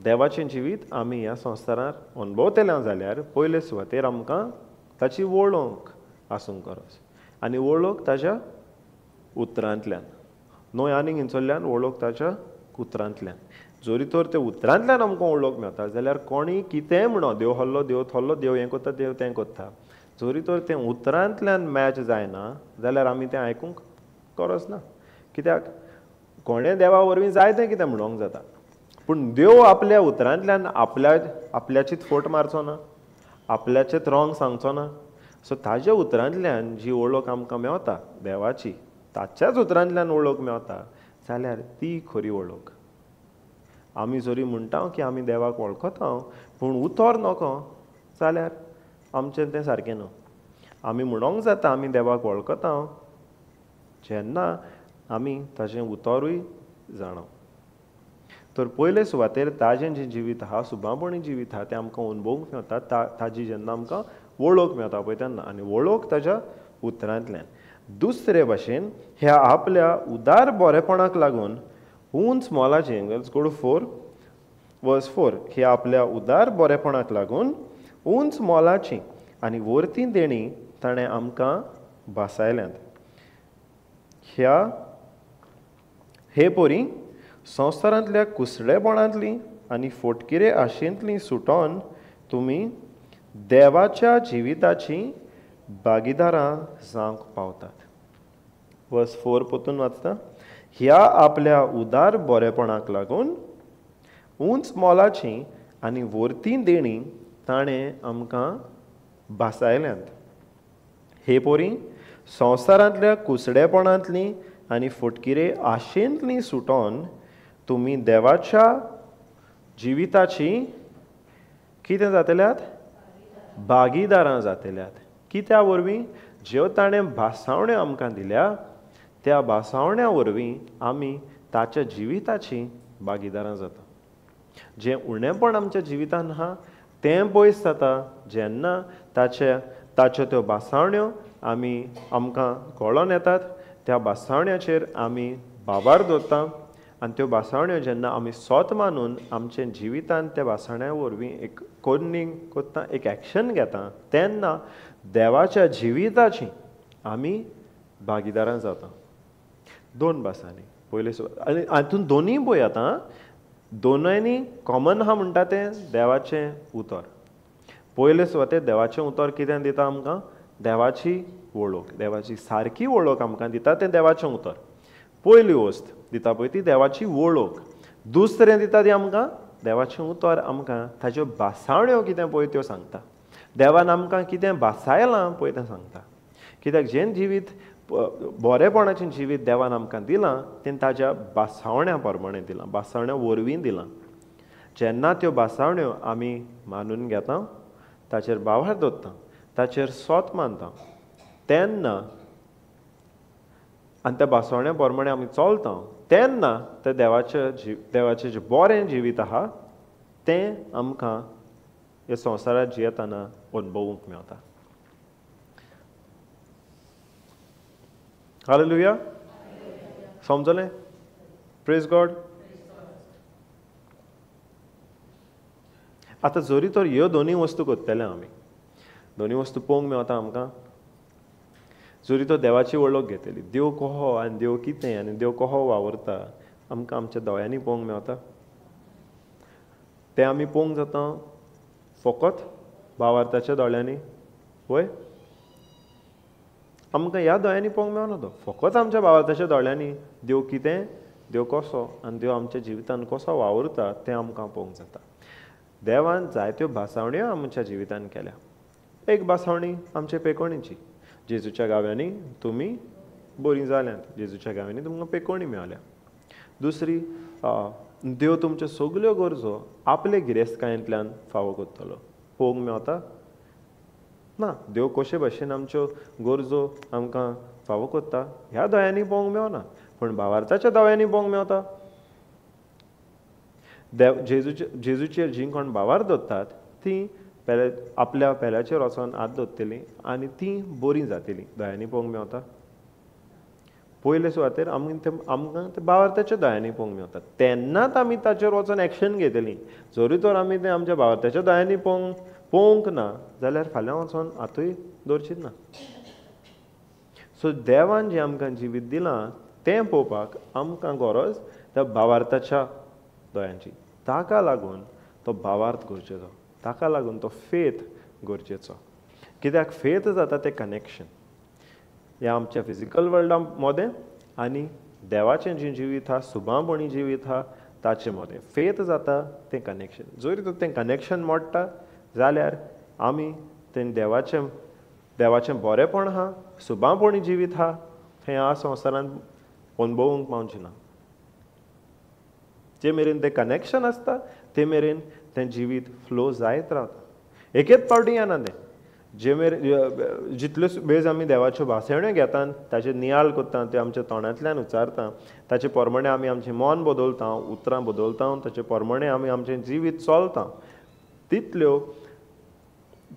देवाचें जिवीत आमी ह्या संवसारांत अणभवतले जाल्यार पयले सुवातेर आमकां ताची वळख आसूंक गरज आनी वळख ताच्या उतरांतल्यान न्हय आनीक हिंचोल्ल्यान वळख ताच्या उतरांतल्यान जोरी तर ते उतरांतल्यान आमकां वळख मेळटा जाल्यार कोणी कितेंय म्हणो देव हल्लो देव थल्लो देव हें कोत्ता देव तें कोत्ता जोरी तर तें उतरांतल्यान मॅच जायना जाल्यार आमी तें आयकूंक गरज ना कित्याक कोणें देवा वरवीं जाय तें कितें म्हणोंक जाता पूण देव आपल्या उतरांतल्यान आपल्याचीच फोट मारचो ना आपल्याचेच रॉंग सांगचो ना सो ताज्या उतरांतल्यान जी वळख आमकां मेवता देवाची ताच्याच उतरांतल्यान वळख मेवता जाल्यार ती खरी वळख आमी जरी म्हणटा की आमी देवाक वळखता पूण उतर नको जाल्यार आमचें तें सारकें न्हू आमी म्हणोंक जाता आमी देवाक वळखता जेन्ना आमी ताचें उतरूय जाणा तर पयले सुवातेर ताजें जें जिवीत आहा सुबापणी जिवीत आहा तें आमकां अणभवूंक मेवता ताजी जेन्ना आमकां वळख मेवता पळय तेन्ना आनी वळख ताच्या उतरांतल्यान दुसरे भाशेन ह्या आपल्या उदार बरेपणाक लागून उंच मोलाचें लेट्स गो टू 4 वर्स 4 ह्या आपल्या उदार बरेपणाक लागून उंच मोलाचीं आनी वर्ती देणी ताणें आमकां बासायल्यांत हे परी संवसारांतल्या कुसडेपणांतलीं आनी फोटकिरे आशेंतलीं सुटोन तुमी देवाच्या जिविताची भागीदारां जावंक पावतात वर्स 4 परतून वाचता ह्या आपल्या उदार बरेपणाक लागून उंच मोलाचीं आनी वर्ती देणी ताणें आमकां बासायल्यांत हे परी संवसारांतल्या कुसडेपणांतलीं आनी फोटकिरे आशेंतलीं सुटोन तुमी देवाच्या जिविताची कितें जातल्यात भागीदारां जातल्यात. कित्या वरवीं ज्यो ताणें भासावण्यो आमकां दिल्या त्या भासावण्या वरवीं आमी ताच्या जिविताची भागीदारां जाता. जें उणेंपण आमच्या जिवितांत आहा तें पयस जाता जेन्ना ताच्यो त्यो भासावण्यो आमकां कळोन येतात. त्या भासावण्याचेर आमी बाबार दवरता आनी त्यो भासावण्यो जेन्ना आमी सोत मानून आमच्या जिवितांत त्या भासावण्या वरवीं एक कोन्निंग कोत्ता, एक एक्शन घेता, तेन्ना देवाच्या जिविताची आमी भागीदारां जाता. 2 भासांनी पयले आनी हातूंत दोनूय पळय आतां दोनांनी कॉमन आहा म्हणटा तें देवाचें उतर. पयले सुवातेर देवाचें उतर कितें दिता आमकां? देवाची वळख, देवाची सारकी वळख आमकां दिता तें देवाचें उतर. पयली वस्त दिता पळय ती देवाची वळख. दुसरें दिता ती आमकां देवाचें उतर आमकां ताच्यो भासावण्यो कितें पळय त्यो सांगता. देवान आमकां कितें भासायलां पळय तें सांगता. कित्याक जें जिवीत बरेपणाचें जिवीत देवान आमकां दिलां तें ताच्या भासावण्या प्रमाणें दिलां, भासावण्या वरवीं दिलां. जेन्ना त्यो भासावण्यो आमी मानून घेता, ताचेर बाबार दवरता, ताचेर सोत मानता, तेन्ना आनी त्या भासावण्या प्रमाणें आमी चलता, तेन्ना तें देवाचें जें बरें जिवीत आहा तें आमकां ह्या संवसारांत जियेतना अणभवूंक मेळटा. हालेलुया. समजलें? Praise God. आतां जरी तर ह्यो दोनूय वस्तू करतले आमी, दोनूय वस्तू पळोवंक मेळटा आमकां. जरी तो देवाची वळख घेतली, देव कहो आनी देव कितें आनी देव कहो वावरता आमकां आमच्या दोळ्यांनी पळोवंक मेळटा. तें आमी पळोवंक जाता फकत भावार्थाच्या दोळ्यांनी. वय आमकां ह्या दोळ्यांनी पळोवंक मेळना तो. फकत आमच्या भावार्थाच्या दोळ्यांनी देव कितें, देव कसो आनी देव आमच्या जिवितांत कसो वावरता तें आमकां पळोवंक जाता. देवान जायत्यो भासावण्यो आमच्या जिवितांत केल्या. एक भासावणी आमचे पेकोणीची. जेजूच्या गांवांनी तुमी बरीं जाल्यांत, जेजूच्या गांवांनी तुमकां पेकोणी मेळल्या. दुसरी, देव तुमच्यो सगल्यो गरजो आपले गिरेस्तकायेंतल्यान फावो करतलो. पळोवंक मेळटा ना. देव कशे भाशेन आमच्यो गरजो आमकां फावो करता ह्या दोळ्यांनी पळोवंक मेळना, पूण भावार्थाच्या दोळ्यांनी पळोवंक मेळटा. जेजूचेर जीं कोण भावार दवरतात तीं आपल्या पेल्याचेर वचोन हात दवरतलीं आनी तीं बरीं जातलीं. दोळ्यांनी पळोवंक मेळटा. पयले सुवातेर आमकां ते भावार्थाच्या दोळ्यांनी पळोवंक मेळटा. तेन्नाच आमी ताचेर वचोन एक्शन घेतलीं. जरी तर आमी तें आमच्या भावार्थाच्या दोळ्यांनी पळोवंक ना जाल्यार फाल्यां वचोन हातूय दवरचीत ना. सो देवान जें आमकां जिवीत दिलां तें पळोवपाक आमकां गरज त्या भावार्थाच्या दोळ्यांची. ताका लागून तो भावार्थ गरजेचो, ताका लागून तो फेथ गरजेचो. कित्याक फेथ जाता तें कनेक्शन ह्या आमच्या फिजिकल वर्ल्डा मदें आनी देवाचें जें जिवीत आहा, सुभावपणी जिवीत आहा ताचे मदें फेथ जाता तें कनेक्शन. जरी तर तें कनेक्शन मोडटा जाल्यार आमी तें देवाचें बरेंपण आहा, सुभावपणी जिवीत आहा हें ह्या संवसारांत अणभवूंक पावचें ना. जे मेरेन तें कनेक्शन आसता ते मेरेन तें जिवीत फ्लो जायत रावता. एकेच पावटी येना तें. जे मेरेन जितल्यो बेज आमी देवाच्यो भासावण्यो घेतात, ताचे नियाळ करता, ते आमच्या तोंडांतल्यान उच्चारता, ताचे प्रमाणें आमी आमचें मन बदलता, उतरां बदलता, ताचे प्रमाणें आमी आमचें जिवीत चलता, तितल्यो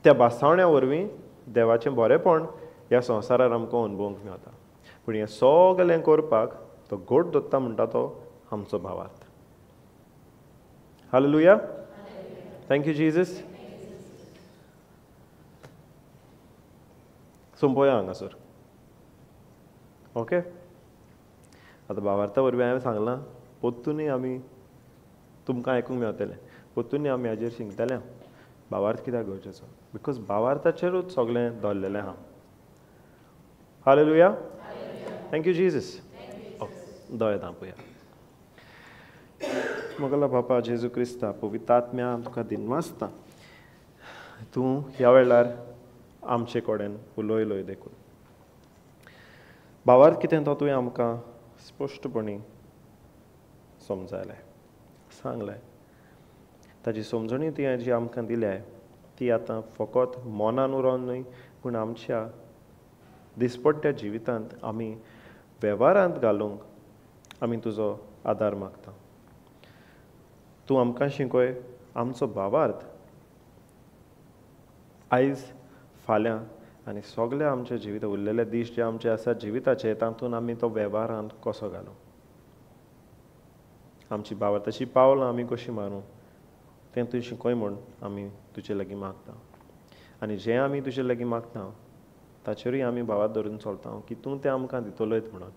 त्या भासावण्या वरवीं देवाचें बरेंपण ह्या संवसारार आमकां अणभवूंक मेळटा. पूण हें सगलें करपाक तो घोट दवरता म्हणटा तो आमचो भावार्थ. हालेलुया. Thank you Jesus. संपया हांगासर. ओके. आतां भावार्था वरवीं हांवें सांगलां, पोत्तुनूय आमी तुमकां आयकूंक मेळटलें, पोत्तुनूय आमी हाजेर शिंकतले भावार्थ कित्याक गरजेचो. बिकॉज भावार्थाचेरूच सगलें दवरलेलें आहा. हालेलुया. Thank you Jesus. दोळे धांपूया. मोगला बापा जेजू क्रिस्ता, पवित्र आत्म्या तुका दिनवासता. तूं ह्या वेळार आमचे कडेन उलयलोय देखून. भावार्थ कितें तो तुवें आमकां स्पश्टपणी समजायलें, सांगलें. ताची समजणी ती जी आमकां दिल्या ती आतां फकत मनान उरोन न्हय पूण आमच्या दिसपट्ट्या जिवितांत आमी वेव्हारांत घालूंक आमी तुजो आदार मागता. तूं आमकां शिकय आमचो भावार्थ आयज फाल्यां आनी सगळ्या आमच्या जिवित उरलेले दीस जे आमचे आसात जिविताचे तातूंत आमी तो वेव्हारांत कसो घालूं. आमची भावार्थाची पावलां आमी कशीं मारूं तें तूं शिकय म्हूण आमी तुजे लागीं मागता. आनी जें आमी तुजे लागीं मागता ताचेरूय आमी भावार्थ धरून चलता की तूं तें आमकां दितलोयत म्हणून.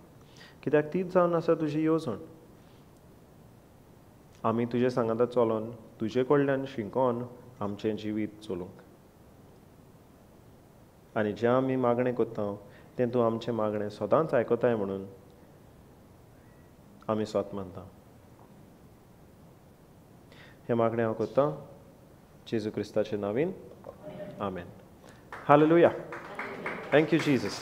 कित्याक तीच जावन आसा तुजी येवजण. आमी तुजे सांगाता चलोन तुजे कडल्यान शिकोन आमचें जिवीत चलोवंक. आनी जें आमी मागणें कोत्ता तें तूं आमचें मागणें सदांच आयकताय म्हणून आमी सोत मानता. हें मागणें हांव कोत्तां जेजू क्रिस्ताच्या नांवान. Amen. Hallelujah. Thank you Jesus.